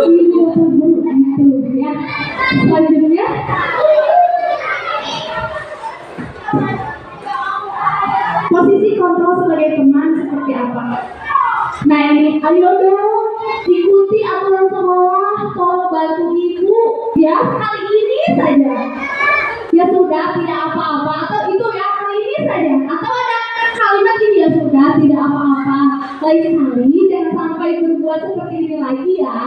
ibu atau guru itu ya. Selanjutnya posisi kontrol sebagai teman seperti apa? Nah ini, ayo dong ikuti aturan sekolah, tolong bantu ibu ya kali ini saja. Ya sudah, tidak apa-apa, atau itu ya kali ini saja. Atau ada kalimat ini, ya sudah, tidak apa-apa, lain kali jangan sampai berbuat seperti ini lagi ya.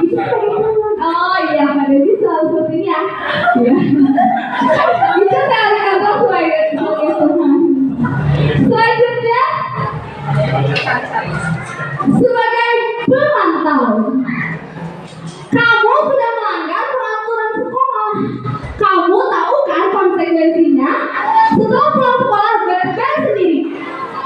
Itu sebagai teman. Oh iya, Pak Dewi selalu seperti ini ya. Itu teori kontrol sebagai teman. Selanjutnya sebagai pemantau, kamu sudah melanggar peraturan sekolah. Kamu tahu kan konsekuensinya? Setelah pulang sekolah beres-beres sendiri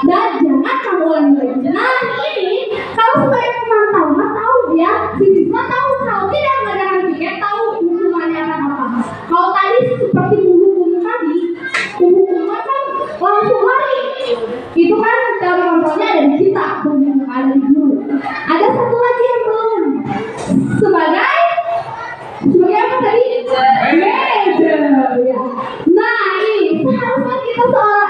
dan jangan kamu ulangi lagi. Nah ini kalau sebagai pemantau tahu ya, si siswa tahu kalau tidak mengerjakan piket, tahu hukumannya akan apa. Kalau tadi seperti hukuman tadi, hukuman kan langsung lari. Itu kan teori kontrolnya ada di kita, bukan ada di guru. Ada satu lagi yang belum. Sebagai apa tadi? Manager ya. Nah ini seharusnya kita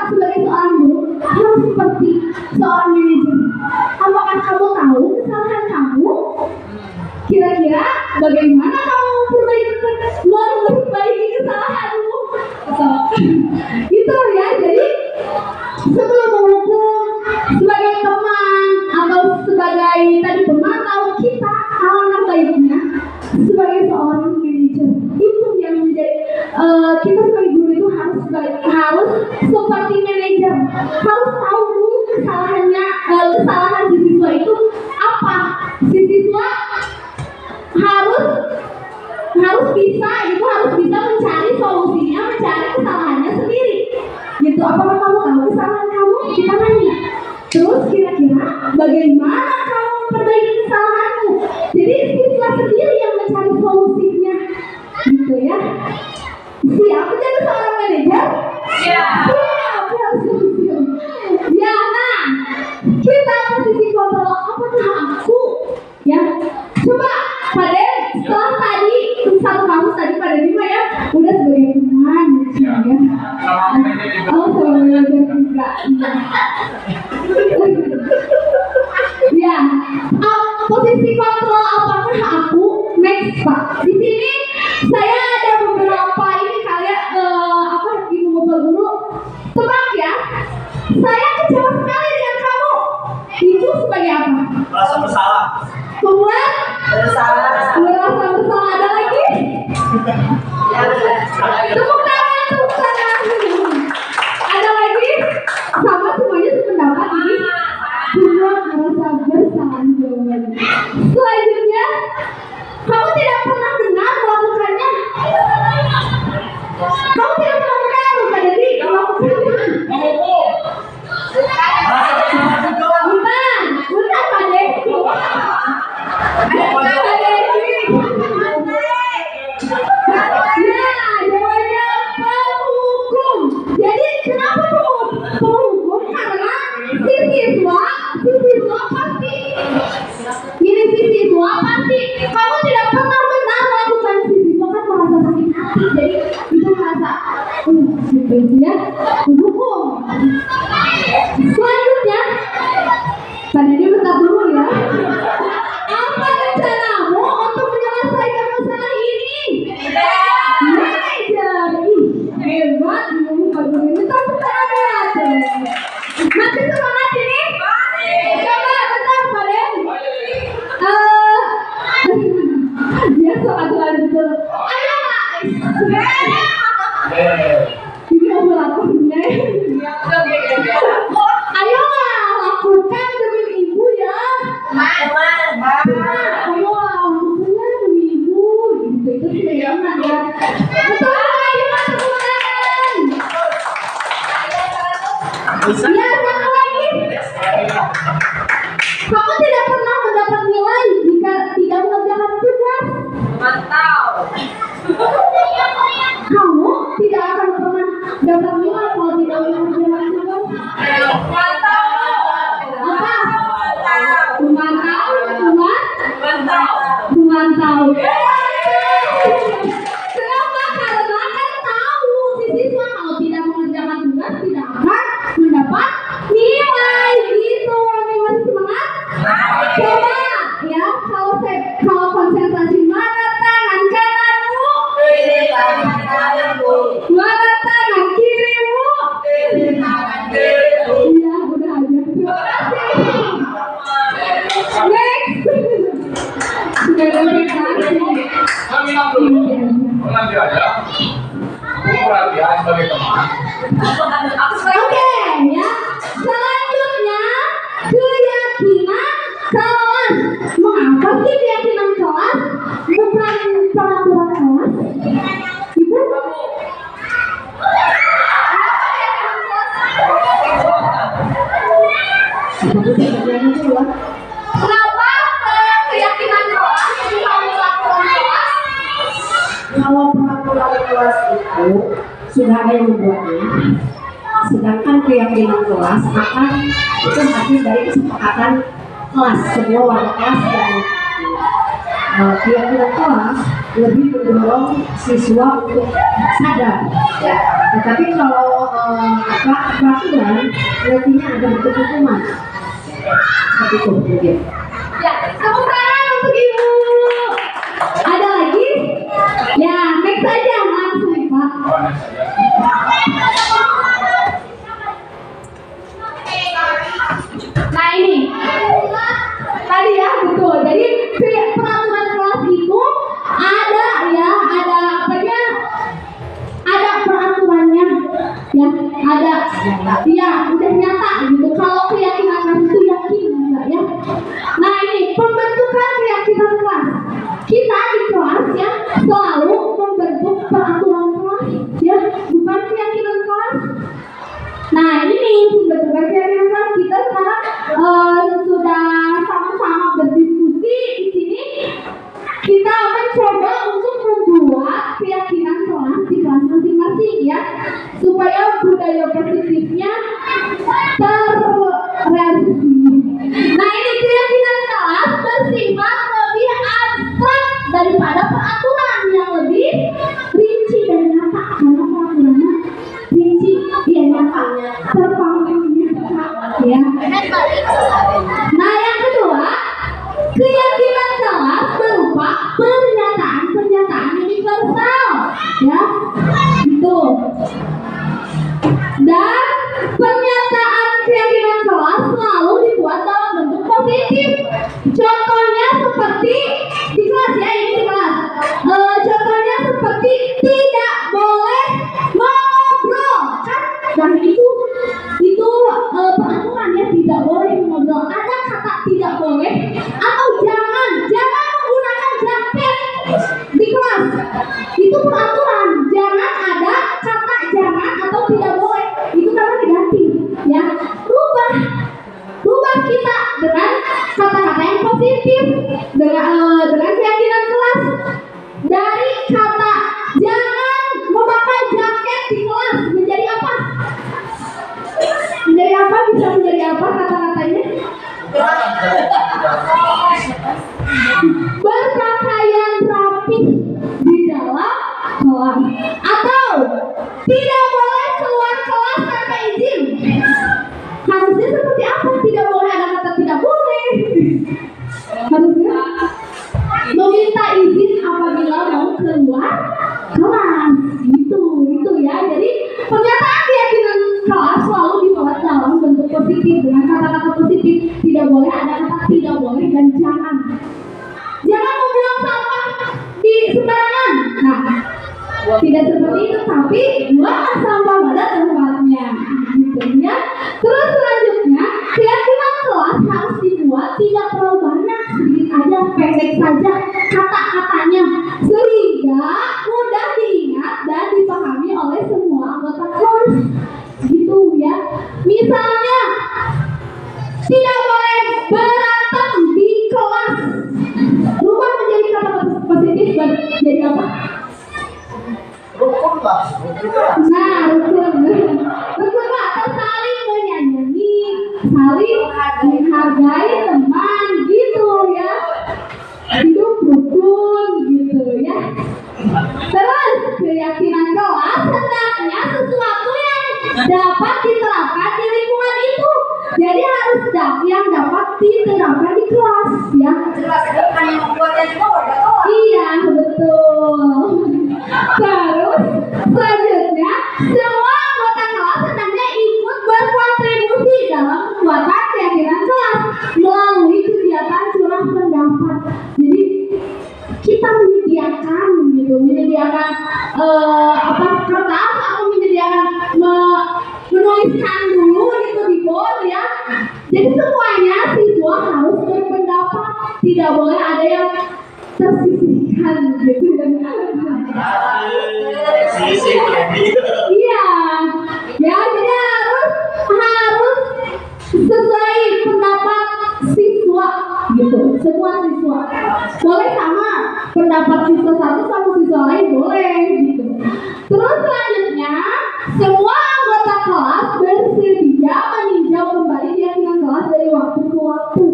sebagai seorang guru harus seperti seorang manajer. Apakah kamu tahu kesalahan kamu? Kira-kira bagaimana kamu memperbaiki kesalahanmu? Itu ya, jadi sebelum menghukum sebagai teman atau sebagai tadi pemantau, kita alangkah baiknya sebagai seorang manajer itu yang menjadi kita sebagai guru itu harus seperti manajer, harus tahu dulu kesalahan si siswa itu apa. Si siswa harus bisa mencari solusinya, mencari kesalahannya sendiri gitu. Apakah kamu tahu kesalahan kamu? Kita nanya. Terus kira-kira bagaimana kamu memperbaiki kesalahanmu? Jadi siswa sendiri yang mencari solusinya gitu ya. Siap menjadi seorang manajer? Siap. Ya, nah kita posisi kontrol. Apakah aku ya? Coba pada setelah tadi satu kasus tadi pada Bima ya udah sebagai teman ya. Oh sebagai manajer juga ya. Posisi kontrol apakah aku? Next Pak. Di sini saya ada beberapa ini kalian ibu bapak guru tebak ya. Saya kecewa sekali dengan kamu. Itu sebagai apa? Merasa bersalah. Membuat Bersalah. merasa bersalah. Ada lagi? Tepuk tangan. Ada lagi? Sama semuanya sependapat. gitu ya, hukum. Selanjutnya, tadi dia bentar dulu ya. Apa rencanamu untuk menyelesaikan masalah ini? Manajer, hebat, ini bagus ini tapi ada. Masih semangat ini? Coba bentar, Pak Den. Dia soal betul. Ayo, ini mau lakukannya. Ayo lakukan demi ibu ya. Ayo lakukan demi ibu. Itu sudah jangan ya. Betul, ayo masuk tangan. Ya, satu lagi. Kamu tidak pernah mendapat nilai jika tidak mengerjakan tugas. Kamu tidak akan pernah dapat nilai kalau tidak mengerjakan tugas. Apa? Memantau. Kenapa? Karena kan tahu si siswa kalau tidak mengerjakan tugas tidak akan mendapat nilai gitu. Nilai semangat. Coba ya kalau konsentrasi mana tangan kananmu, mana tangan kirimu. Iya udah aja. Terima kasih. Next. Sudah selesai. Kami dulu. Nanti aja. Aku perhatian sebagai teman. Oke ya. Selanjutnya keyakinan kelas. Mengapa sih keyakinan kelas bukan peraturan kelas? Ibu? Kenapa keyakinan kelas bukan peraturan kelas? Kalau peraturan kelas itu sudah ada yang membuatnya, sedangkan keyakinan kelas akan itu hasil dari kesepakatan kelas, semua warga kelas dan keyakinan kelas lebih mendorong siswa untuk sadar. Ya. Tetapi kalau peraturan nantinya ada bentuk hukuman. Seperti itu mungkin. Ya, tepuk tangan untuk ibu. Ada lagi? Ya, next aja langsung Pak. Nah ini, tadi ya betul. Jadi peraturan kelas itu ada ya, ada apanya? Ada peraturannya, ya, ada, ya, udah nyata gitu. Kalau keyakinan kelas itu yakin enggak ya? Nah ini pembentukan keyakinan kelas. Kita di kelas ya selalu membentuk peraturan kelas, ya, bukan keyakinan kelas. Nah ini nih pembentukan keyakinan kelas kita sekarang sudah sama-sama berdiskusi di sini. Kita mencoba untuk membuat keyakinan kelas di kelas masing-masing ya, supaya budaya positifnya terrealisasi. Nah ini keyakinan kelas bersifat lebih abstrak daripada peraturan yang lebih rinci dan nyata, karena peraturannya rinci, dia nyata, terpampangnya ya. Nah yang kedua, keyakinan kelas berupa pernyataan universal, ya, itu. Dan pernyataan keyakinan kelas selalu dibuat dalam bentuk positif. Contohnya seperti di kelas ya, ini di kelas. Contohnya seperti tidak boleh mengobrol, kan? Dan itu peraturan ya, tidak boleh mengobrol. Ada kata tidak boleh atau jangan menggunakan jaket di kelas. Itu peraturan. Jangan ada kata jangan atau tidak boleh. Itu karena negatif ya. Rubah kita dengan kata-kata yang positif, dengan keyakinan kelas. Dari kata jangan memakai jaket di kelas menjadi apa? Menjadi apa? Bisa menjadi apa kata-katanya? Berpakaian rapi di dalam kelas, atau tidak tidak boleh ada kata tidak boleh dan jangan. Jangan membuang sampah di sembarangan. Nah, tidak seperti itu, tapi buanglah sampah pada tempatnya. Gitu ya. Terus selanjutnya, keyakinan kelas harus dibuat tidak terlalu banyak, sedikit aja, pendek saja kata-katanya, sehingga mudah diingat dan dipahami oleh semua anggota kelas. Gitu ya. Misalnya, tidak boleh berantem di kelas. Rubah menjadi kata positif jadi apa? Rukun lah. Nah, rukun atau saling menyayangi, saling menghargai teman, gitu ya. Hidup rukun, gitu ya. Terus keyakinan kelas hendaknya sesuatu yang dapat diterapkan di lingkungan itu. Jadi harus yang dapat diterapkan di kelas, ya. Jelas, bukan yang membuatnya juga warga kelas. Iya, betul. Terus selanjutnya, semua anggota kelas hendaknya ikut berkontribusi dalam membuatkan keyakinan kelas melalui kegiatan curah pendapat. Jadi kita menyediakan kertas atau menyediakan menuliskan dulu gitu di board ya. Jadi semuanya siswa harus berpendapat, tidak boleh ada yang tersisihkan gitu. Iya, ya jadi harus sesuai pendapat siswa gitu. Semua siswa boleh sama pendapat siswa satu sama siswa lain boleh gitu. Terus selanjutnya semua anggota kelas bersedia meninjau kembali keyakinan kelas dari waktu ke waktu.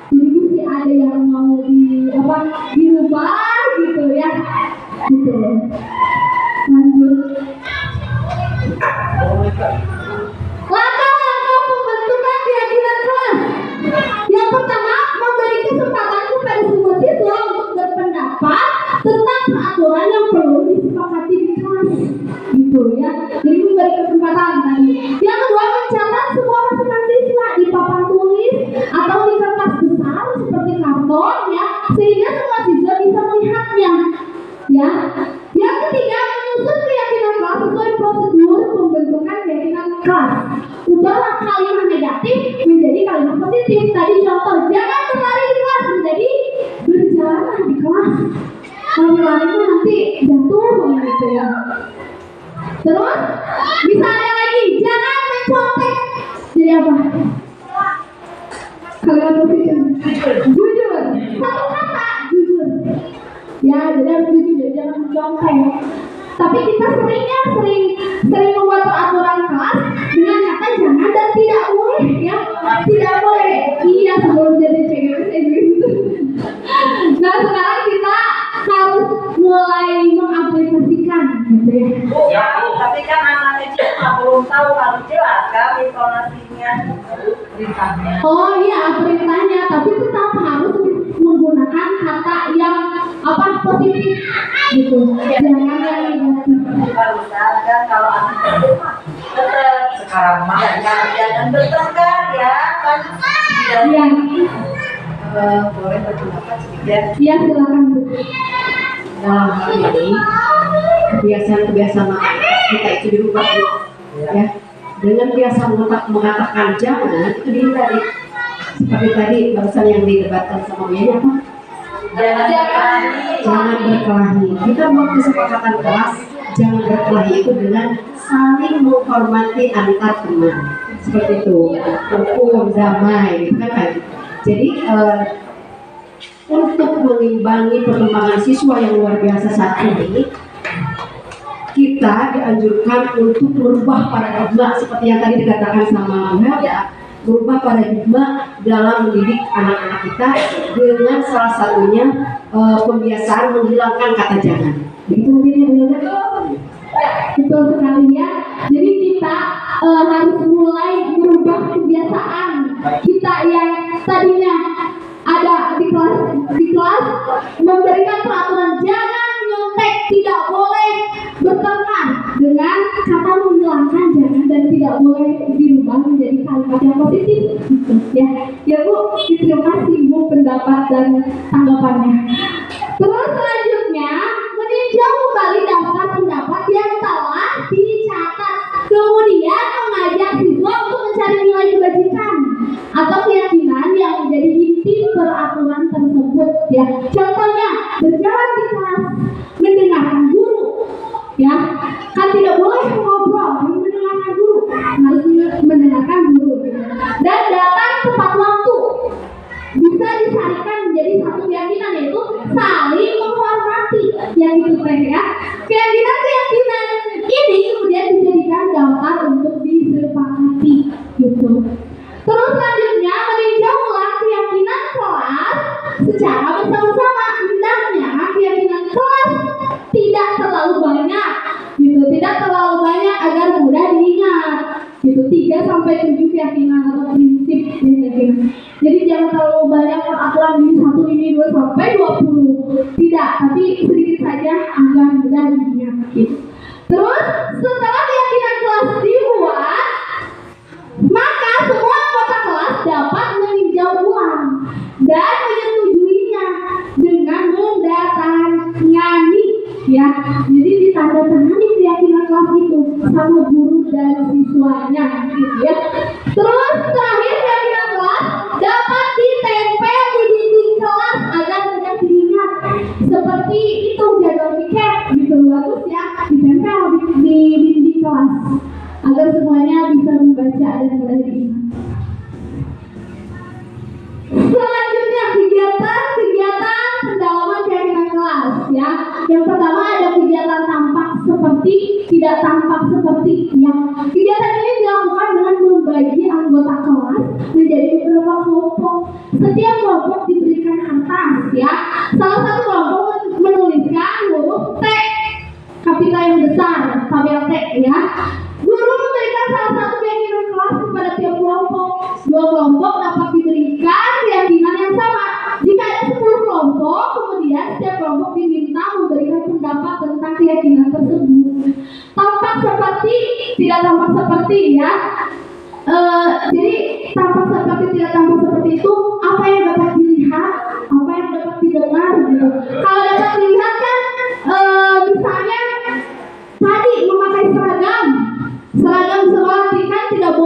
Jadi mesti ada yang mau dirubah gitu ya. Gitu. Lanjut. Langkah-langkah pembentukan keyakinan kelas. Yang pertama, memberi kesempatan kepada semua siswa untuk berpendapat tentang peraturan yang perlu disepakati di kelas. Gitu ya. Jadi memberi kesempatan tadi. Yang kedua, mencatat semua masukan siswa di papan tulis atau di kertas besar seperti karton ya, sehingga semua siswa bisa melihatnya. Ya. Yang ketiga, menyusun keyakinan kelas sesuai prosedur pembentukan keyakinan kelas. Ubahlah kalimat negatif menjadi kalimat positif. Tadi contoh, jangan berlari di kelas menjadi berjalan di kelas. Kalau berlari nanti jatuh gitu ya. Terus bisa ada lagi, jangan mencontek. Jadi apa? Kalimat positif. Jujur. Satu kata, jujur. Ya, jadi harus jujur, jangan mencontek. Tapi kita sering membuat peraturan kelas dengan kata jangan dan tidak boleh ya. Tidak boleh. Iya, sebelum jadi CGS gitu. Nah, sekarang kita harus mulai mengaplikasikan gitu ya. Bu, tapi kan anak kecil belum tahu harus jelas kan intonasinya, perintahnya. Oh iya, perintahnya, tapi tetap harus menggunakan kata yang positif gitu. Jangan yang negatif. Barusan kan kalau anak kecil mah tetap sekarang mah jangan bertengkar ya kan. Iya. Boleh berpendapat sedikit. Iya, silakan Bu. Dalam hal ini kebiasaan kita itu dirubah ya. Dengan biasa mengatakan jangan itu dihindari. Seperti tadi barusan yang didebatkan sama Mia apa? Jangan berkelahi. Kita buat kesepakatan kelas jangan berkelahi itu dengan saling menghormati antar teman. Seperti itu, rukun, damai, gitu kan? Jadi untuk mengimbangi perkembangan siswa yang luar biasa saat ini, kita dianjurkan untuk merubah paradigma seperti yang tadi dikatakan sama Bu ya, merubah paradigma dalam mendidik anak-anak kita dengan salah satunya pembiasaan menghilangkan kata jangan. Begitu mungkin ya. Betul sekali ya. Jadi kita harus mulai merubah kebiasaan kita yang tadinya ada di kelas memberikan peraturan jangan nyontek, tidak boleh bertengkar, dengan kata menghilangkan jangan dan tidak boleh dirubah menjadi kalimat yang positif gitu ya. Ya Bu, terima kasih Bu pendapat dan tanggapannya. Terus selanjutnya meninjau kembali daftar pendapat yang telah dicatat, kemudian mengajak siswa untuk mencari nilai kebajikan atau keyakinan yang menjadi inti peraturan tersebut ya. Contohnya berjalan di kelas, mendengarkan guru ya, kan tidak boleh ngobrol, harus mendengarkan guru, harus mendengarkan guru gitu. Dan datang tepat waktu. Bisa disarikan menjadi satu keyakinan, yaitu saling menghormati yang itu teh ya. Keyakinan ini kemudian dijadikan daftar untuk disepakati gitu. Terus selanjutnya meninjau ulang keyakinan kelas secara bersama-sama. Hendaknya keyakinan kelas tidak terlalu banyak gitu, tidak terlalu banyak agar mudah diingat gitu. 3 sampai 7 keyakinan atau prinsip keyakinan. Jadi jangan terlalu banyak peraturan ini 1, ini 2 sampai 20. Tidak, tapi sedikit saja agar mudah diingat gitu. Terus setelah keyakinan kelas dibuat, maka semua anggota kelas dapat meninjau ulang dan menyetujuinya dengan mendatangani ya. Jadi ditandatangani keyakinan kelas itu sama guru dan siswanya gitu ya. Terus terakhir keyakinan kelas dapat ditempel di dinding kelas agar mudah diingat. Seperti itu jadwal piket gitu, bagus ya, ditempel di dinding kelas agar semuanya bisa membaca dan mudah diingat. Selanjutnya kegiatan pendalaman keyakinan kelas ya. Yang pertama ada kegiatan tampak seperti, tidak tampak seperti ya. Kegiatan ini dilakukan dengan membagi anggota kelas menjadi beberapa kelompok. Setiap kelompok diberikan kertas ya. Salah satu kelompok menuliskan huruf T, kapital yang besar, tabel T ya. Guru memberikan salah satu keyakinan kelas kepada tiap kelompok. 2 kelompok dapat diberikan keyakinan yang sama. Jika ada 10 kelompok, kemudian setiap kelompok diminta memberikan pendapat tentang keyakinan tersebut. Tampak seperti, tidak tampak seperti ya. Jadi tampak seperti, tidak tampak seperti itu apa yang dapat dilihat, apa yang dapat didengar gitu. Kalau dapat dilihat kan misalnya tadi memakai seragam sekolah kan tidak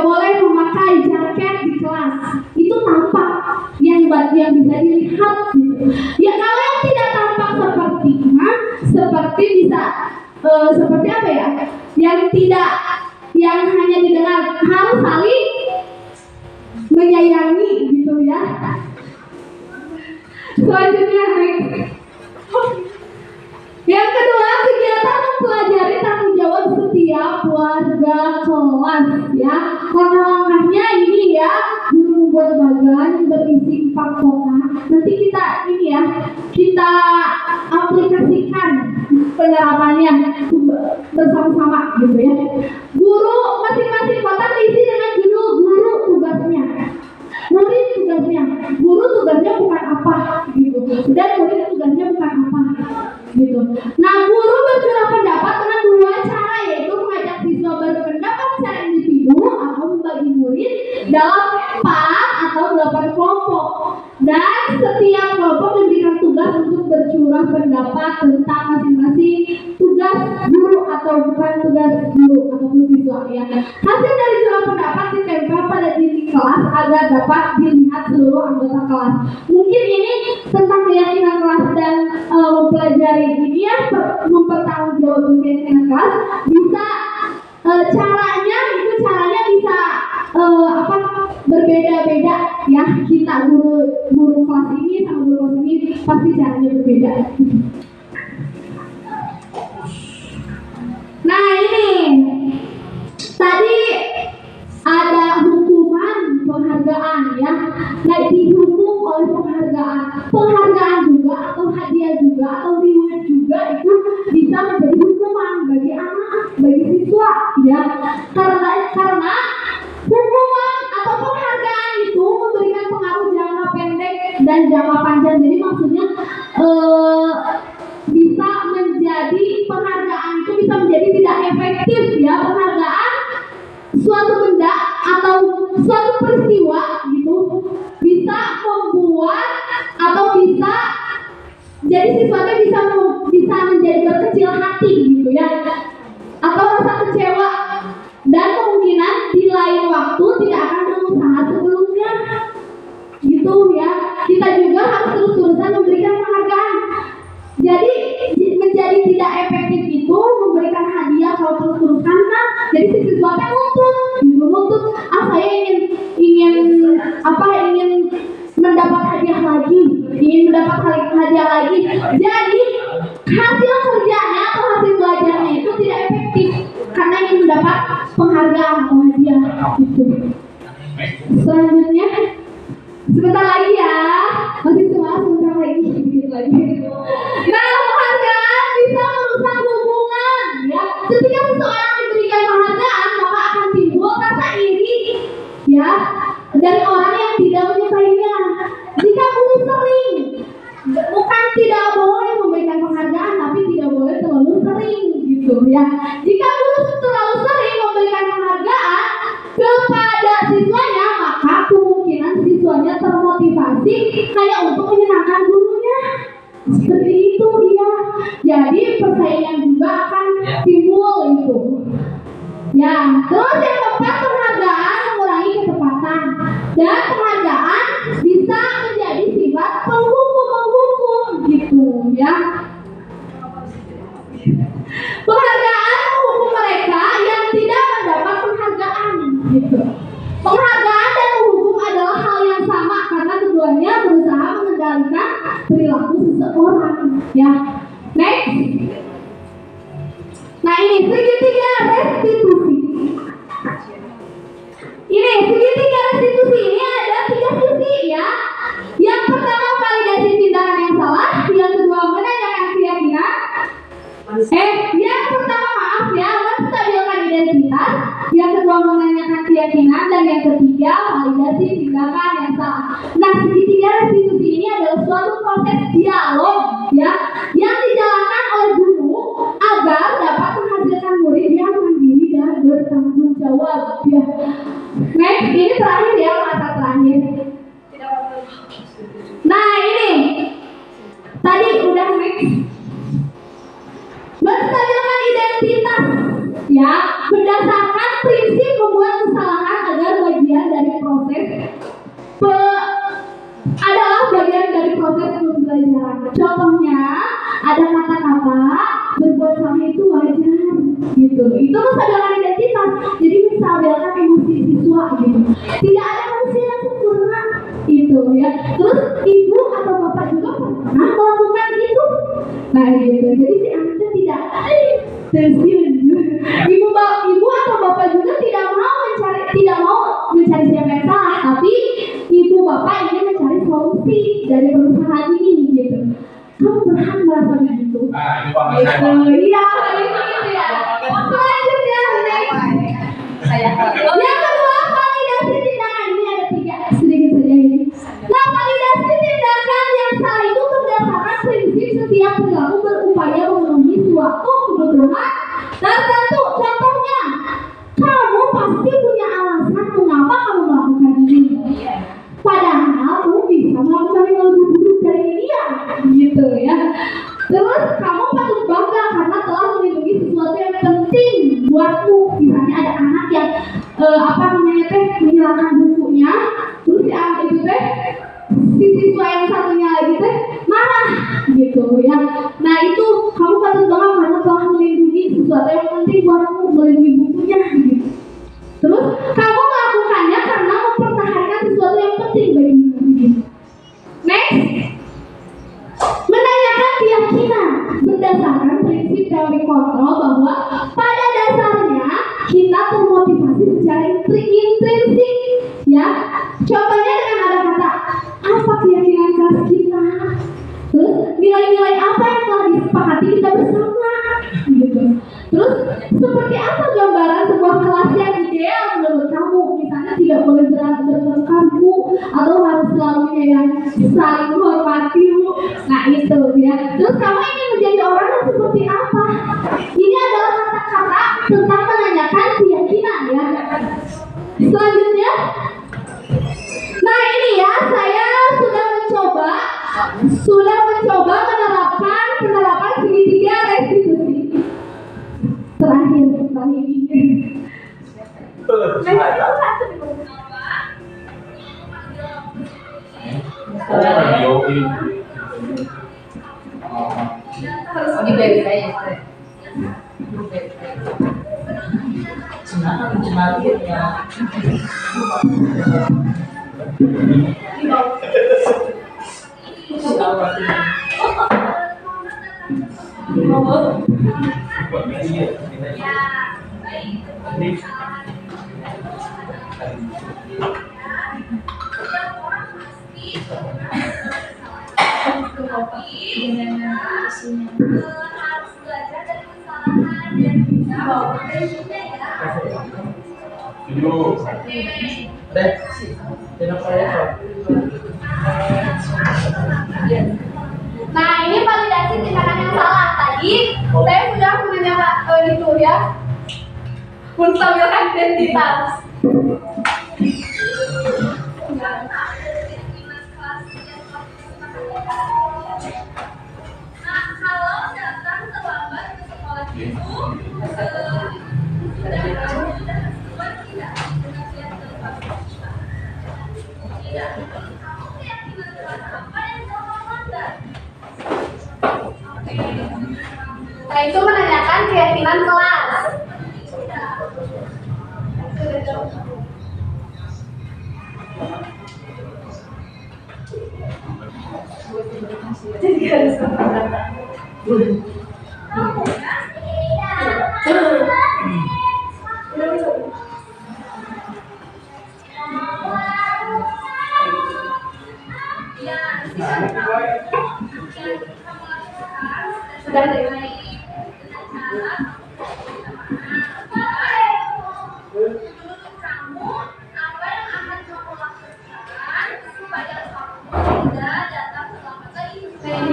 boleh memakai jaket di kelas. Itu tampak yang bisa dilihat gitu. Ya kalau yang tidak tampak seperti bisa seperti apa ya? Yang hanya didengar, harus saling menyayangi gitu ya. Selanjutnya yang kedua, kegiatan mempelajari tanggung jawab setiap warga kelas ya. Langkah-langkahnya ini ya, guru membuat bagan berisi 4 pokok. Nanti kita aplikasikan penerapannya bersama-sama gitu ya. Guru masing-masing kotak diisi dengan judul guru tugasnya, murid tugasnya. Guru tugasnya bukan apa gitu, dan murid tugasnya bukan apa gitu. Nah, guru bercurah pendapat dengan 2 cara, yaitu mengajak siswa berpendapat secara individu atau membagi murid dalam 4 atau 8 kelompok. Dan setiap kelompok diberikan tugas untuk bercurah pendapat tentang masing-masing tugas guru atau bukan tugas guru ataupun siswa ya. Hasil dari curah pendapat ditempel pada dinding kelas agar dapat dilihat seluruh anggota kelas. Mungkin ini tentang keyakinan kelas dan mempelajari ini ya, mempertanggungjawabkan keyakinan kelas. Bisa caranya bisa berbeda-beda ya. Kita guru kelas ini sama guru kelas ini pasti caranya berbeda. Nah ini tadi ada hukuman penghargaan ya. Nah dihukum oleh penghargaan juga atau hadiah juga atau reward juga itu bisa menjadi hukuman bagi anak, bagi siswa ya. Karena hukuman atau penghargaan itu memberikan pengaruh jangka pendek dan jangka panjang. Jadi maksudnya bisa menjadi penghargaan itu bisa menjadi tidak efektif ya. Penghargaan suatu benda atau suatu peristiwa gitu bisa membuat atau bisa jadi siswanya bisa menjadi berkecil hati gitu ya, atau rasa kecewa, dan kemungkinan di lain waktu tidak akan berusaha sebelumnya gitu ya. Kita juga harus terus-terusan memberikan penghargaan. Jadi menjadi tidak efektif itu memberikan hadiah kalau terus-terusan kan, jadi si siswanya nuntut, saya ingin mendapat hadiah lagi, jadi hasil kerjanya atau hasil belajarnya itu tidak efektif karena ingin mendapat penghargaan atau hadiah gitu. Selanjutnya sebentar lagi ya, masih sebentar lagi, sedikit lagi. Nah, penghargaan bisa merusak hubungan ya. Ketika seseorang diberikan penghargaan, maka akan timbul rasa iri ya dari orang yang tidak menyukainya. Jika guru sering, bukan tidak boleh memberikan penghargaan, tapi tidak boleh terlalu sering gitu ya. Jika guru terlalu sering memberikan penghargaan kepada siswanya, maka kemungkinan siswanya termotivasi kayak untuk menyenangkan gurunya. Seperti itu dia. Jadi persaingan juga akan timbul itu. Ya, terus yang keempat, penghargaan mengurangi ketepatan, dan penghargaan bisa menjadi sifat menghukum gitu ya. Penghargaan menghukum mereka yang tidak mendapat penghargaan gitu. Penghargaan dan menghukum adalah hal yang sama karena keduanya berusaha mengendalikan perilaku seseorang ya. Next. Nah, ini segitiga restitusi. Ini ada 3 sisi ya. Yang pertama, validasi tindakan yang salah. Yang kedua, menanyakan keyakinan. Yang pertama menstabilkan identitas. Yang kedua, menanyakan keyakinan. Dan yang ketiga, validasi tindakan yang salah. Nah, segitiga restitusi ini adalah suatu proses dialog ya yang dijalankan oleh guru agar dapat menghasilkan murid yang mandiri dan bertanggung jawab ya. Next, ini terakhir ya, masa terakhir. Nah, ini tadi udah next. Menstabilkan identitas ya, berdasarkan prinsip membuat kesalahan agar bagian dari proses pembelajaran. Contohnya ada kata-kata berbuat salah itu wajar gitu. Itu menstabilkan identitas. Jadi menstabilkan emosi siswa gitu. Tidak ada manusia yang sempurna itu ya. Terus ibu atau bapak juga pernah melakukan itu. Nah gitu. Jadi si anak tidak tersiun. Ibu atau bapak juga tidak mau mencari siapa yang salah, tapi ibu bapak ingin mencari solusi dari perusahaan ini gitu. Kamu berhak merasa begitu. Nah, itu Pak Mas. Iya, gitu ya. Selanjutnya, yang kedua, validasi tindakan. Ini ada 3, sedikit saja ini. Nah, validasi tindakan yang salah itu berdasarkan prinsip setiap perilaku berupaya memenuhi suatu kebutuhan tertentu. Contohnya, kamu pasti punya alasan mengapa kamu melakukan ini. Padahal kamu bisa melakukan yang lebih buruk dari dia, gitu ya. Terus kamu patut bangga karena telah melindungi sesuatu yang penting buatmu. Misalnya ada anak yang menghilangkan bukunya, terus si anak itu si siswa yang satunya lagi marah, gitu ya. Nah itu kamu patut bangga karena telah melindungi sesuatu yang penting buatmu, melindungi bukunya, gitu. Terus kamu melakukannya karena mempertahankan sesuatu yang penting bagimu. Gitu. Next, menanyakan keyakinan berdasarkan prinsip teori kontrol bahwa pada dasarnya kita termotivasi secara intrinsik, ya. Contohnya dengan ada kata apa keyakinan kelas kita, terus nilai-nilai apa yang telah disepakati kita bersama, gitu. Terus seperti apa gambaran sebuah kelas yang ideal menurut kamu? Misalnya tidak boleh bertengkar bu, atau harus selalu yang saling menghormati bu. Nah itu ya. Terus kamu ingin menjadi orang yang seperti apa? Ini adalah kata-kata tentang menanyakan keyakinan ya. Selanjutnya, nah ini ya, saya sudah mencoba penerapan segitiga restitusi. Terakhir ini. Ini baby saya. Nah, ini validasi tindakan yang salah. Tadi saya sudah menanyakan itu ya, menstabilkan identitas. Nah, itu menanyakan keyakinan kelas. Jadi harus sudah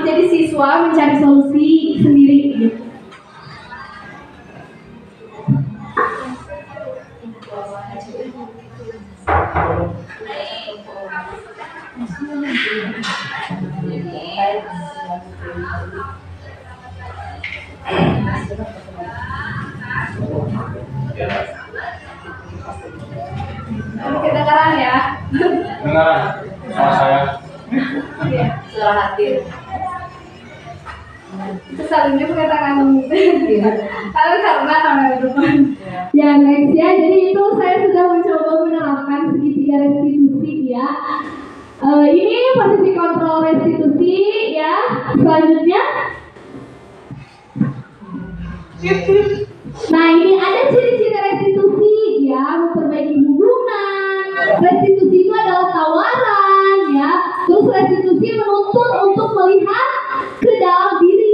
jadi siswa mencari solusi sendiri gitu. Kedengaran ya? Kedengaran sama saya. Suara hati. Itu salingnya pakai tangan karena kamera depan. Ya guys ya, jadi itu saya sudah mencoba menerapkan segitiga restitusi ya. Ini posisi kontrol restitusi ya. Selanjutnya, nah ini ada ciri-ciri restitusi ya, memperbaiki hubungan. Restitusi itu adalah tawaran ya. Terus restitusi menuntut untuk melihat ke dalam diri,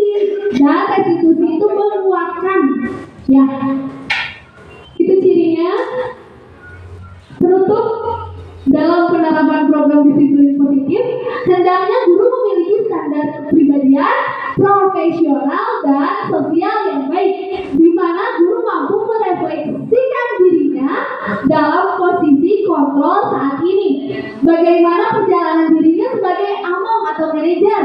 dan restitusi itu menguatkan ya. Itu cirinya. Penutup, dalam penerapan program disiplin positif, hendaknya guru memiliki standar kepribadian, profesional, dan sosial yang baik, di mana guru mampu merefleksikan dirinya dalam posisi kontrol saat ini. Bagaimana perjalanan dirinya sebagai among atau manajer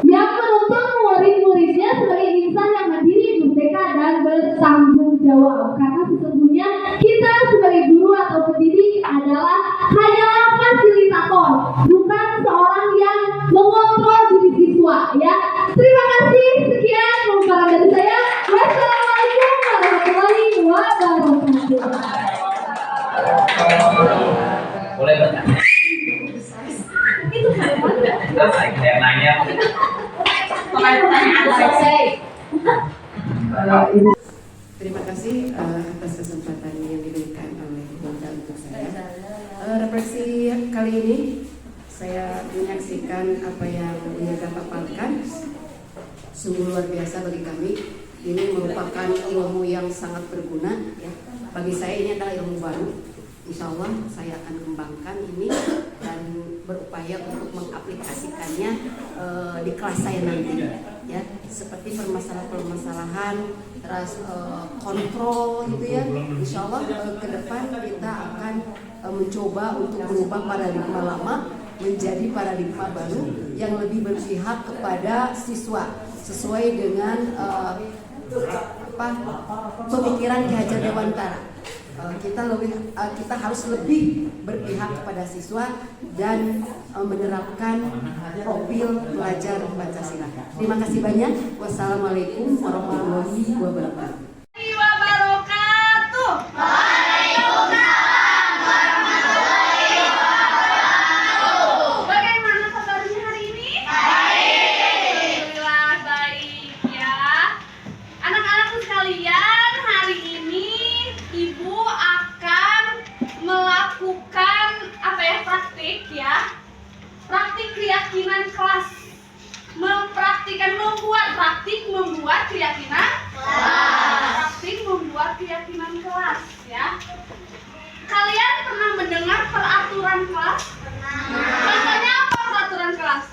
yang menuntut murid-muridnya sebagai insan yang mandiri, merdeka, dan bertanggung jawab. Karena sesungguhnya kita sebagai guru atau pendidik adalah hanyalah fasilitator, bukan seorang yang mengontrol diri siswa ya. Terima kasih, sekian pemaparan dari saya. Wassalamualaikum warahmatullahi wabarakatuh. Boleh bertanya? Yang nanya. Terima kasih atas kesempatan yang diberikan oleh Bunda untuk saya. Refleksi kali ini saya menyaksikan apa yang Bunda paparkan, sungguh luar biasa bagi kami. Ini merupakan ilmu yang sangat berguna ya. Bagi saya ini adalah ilmu baru. Insya Allah saya akan kembangkan ini dan berupaya untuk mengaplikasikannya di kelas saya nanti ya. Seperti permasalahan-permasalahan terus kontrol gitu ya. Insya Allah ke depan kita akan mencoba untuk mengubah paradigma lama menjadi paradigma baru yang lebih berpihak kepada siswa sesuai dengan pemikiran Ki Hajar Dewantara. Kita harus lebih berpihak kepada siswa dan menerapkan profil pelajar Pancasila. Terima kasih banyak. Wassalamualaikum warahmatullahi wabarakatuh. Keyakinan kelas, membuat keyakinan kelas, membuat keyakinan kelas ya. Kalian pernah mendengar peraturan kelas? Contohnya apa peraturan kelas?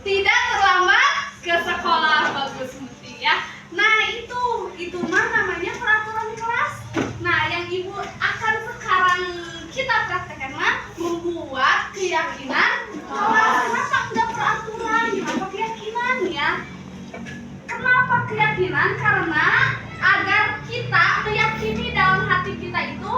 Tidak terlambat ke sekolah, bagus Muti ya. Nah itu mah namanya peraturan kelas. Nah yang ibu akan sekarang kita praktekkan mah membuat keyakinan kelas. Kenapa enggak peraturan? Kenapa keyakinan ya? Kenapa keyakinan? Karena agar kita meyakini dalam hati kita itu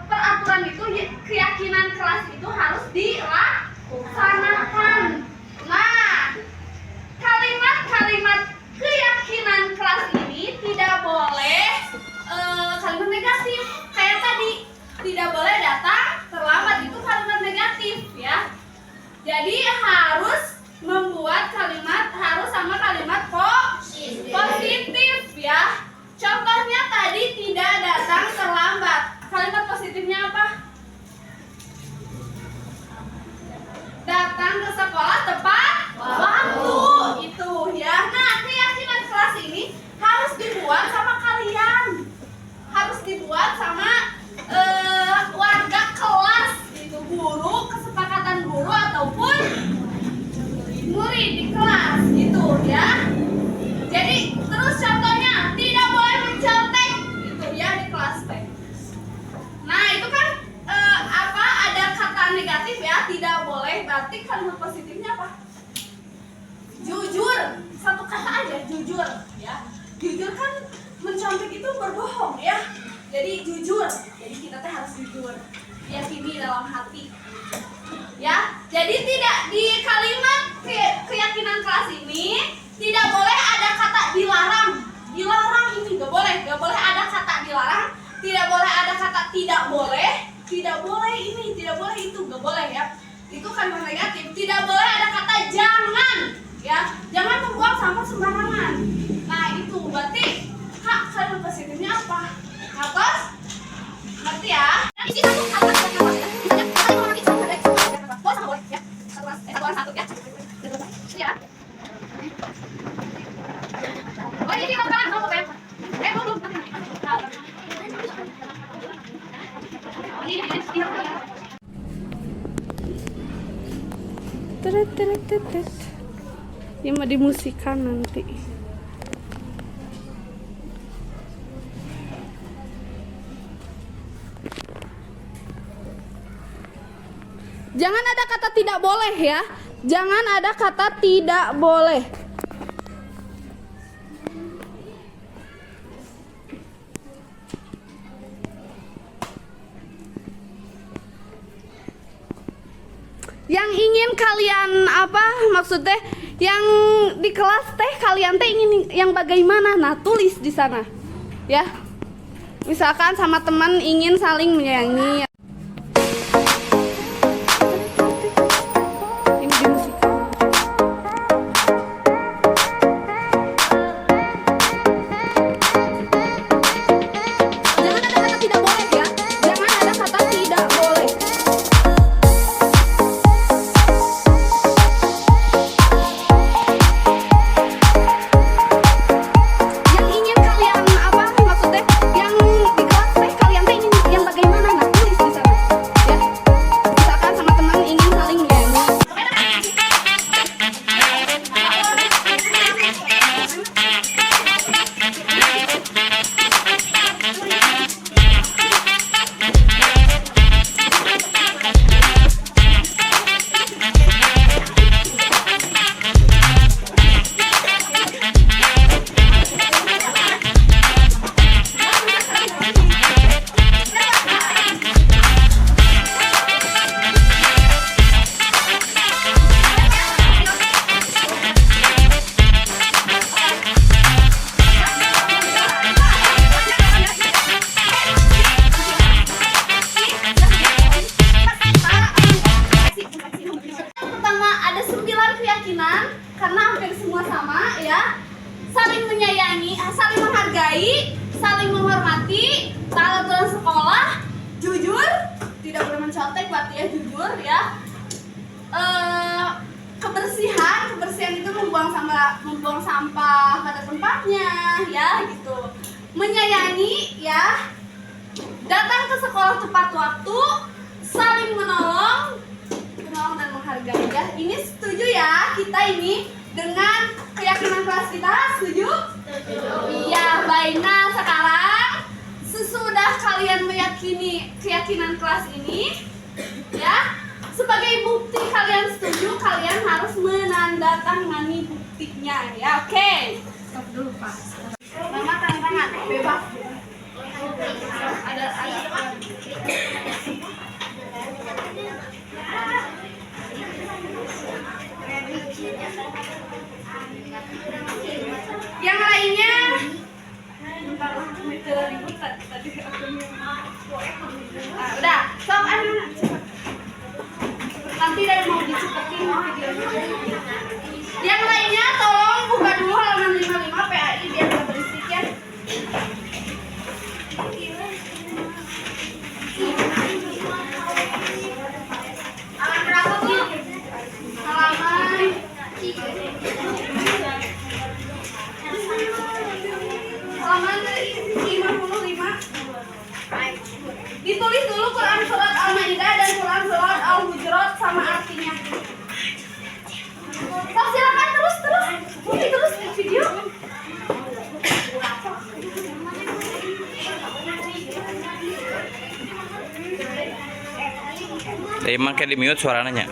peraturan itu, keyakinan kelas itu harus dilaksanakan. Nah, kalimat-kalimat keyakinan kelas ini tidak boleh kalimat negatif kayak tadi. Tidak boleh datang terlambat, itu kalimat negatif ya. Jadi harus membuat kalimat harus sama kalimat positif ya. Contohnya tadi tidak datang terlambat. Kalimat positifnya apa? Datang ke sekolah tepat waktu itu ya. Nah, keyakinan kelas ini harus dibuat sama kalian. Harus dibuat sama warga kelas itu, guru, kesepakatan guru ataupun murid di kelas gitu ya. Jadi terus contohnya tidak boleh mencontek gitu ya di kelas teh. Nah itu kan ada kata negatif ya, tidak boleh. Berarti kalimat positifnya apa? Jujur, satu kata aja, jujur ya. Jujur kan mencontek itu berbohong ya. Jadi jujur, jadi kita teh harus jujur, yakini dalam hati ya. Jadi tidak di kalimat keyakinan kelas ini tidak boleh ada kata dilarang. Dilarang ini gak boleh ada kata dilarang, tidak boleh ada kata tidak boleh ini, tidak boleh itu, gak boleh ya. Itu kalimat negatif. Tidak boleh ada kata jangan ya, jangan membuang sampah sembarangan. Nah itu berarti kalimat positifnya apa? Atas, ngerti ya? Isi satu atas dan atas ya. Kalau nanti sama ada boleh sama boleh ya. Satu ya. Ya. Oh ini kita sekarang kamu kan? Belum. Teret. Ini mau dimusikan nanti. Jangan ada kata tidak boleh ya. Jangan ada kata tidak boleh. Yang ingin kalian apa maksudnya? Yang di kelas teh kalian teh ingin yang bagaimana? Nah, tulis di sana. Ya. Misalkan sama teman ingin saling menyayangi. Yang ingin kalian apa maksudnya? Yang di kelas teh kalian teh ingin yang bagaimana? Nah, tulis di menghargai, saling menghormati, taat aturan sekolah, jujur, tidak boleh mencontek, berarti ya jujur ya. Kebersihan itu membuang sampah pada tempatnya ya gitu. Menyayangi ya, datang ke sekolah tepat waktu, saling menolong dan menghargai ya. Ini setuju ya kita ini dengan keyakinan kelas kita, setuju? Iya, baik. Nah sekarang sesudah kalian meyakini keyakinan kelas ini ya, sebagai bukti kalian setuju, kalian harus menandatangani buktinya ya. Oke. Stop dulu Pak. Mama tangan bebas. Ada yang lainnya. Udah, stop anak-anak. Nanti dari mau dicepetin videonya. Yang lainnya tolong buka dulu halaman 55 PAI biar gak berisik ya. Halaman berapa Bu? Halaman 55. Ditulis dulu Quran surat Al-Maidah dan Quran surat Al-Hujurat sama artinya. Oh, silakan terus. Boleh terus video. Emang kayak di mute suaranya.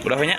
Udah banyak?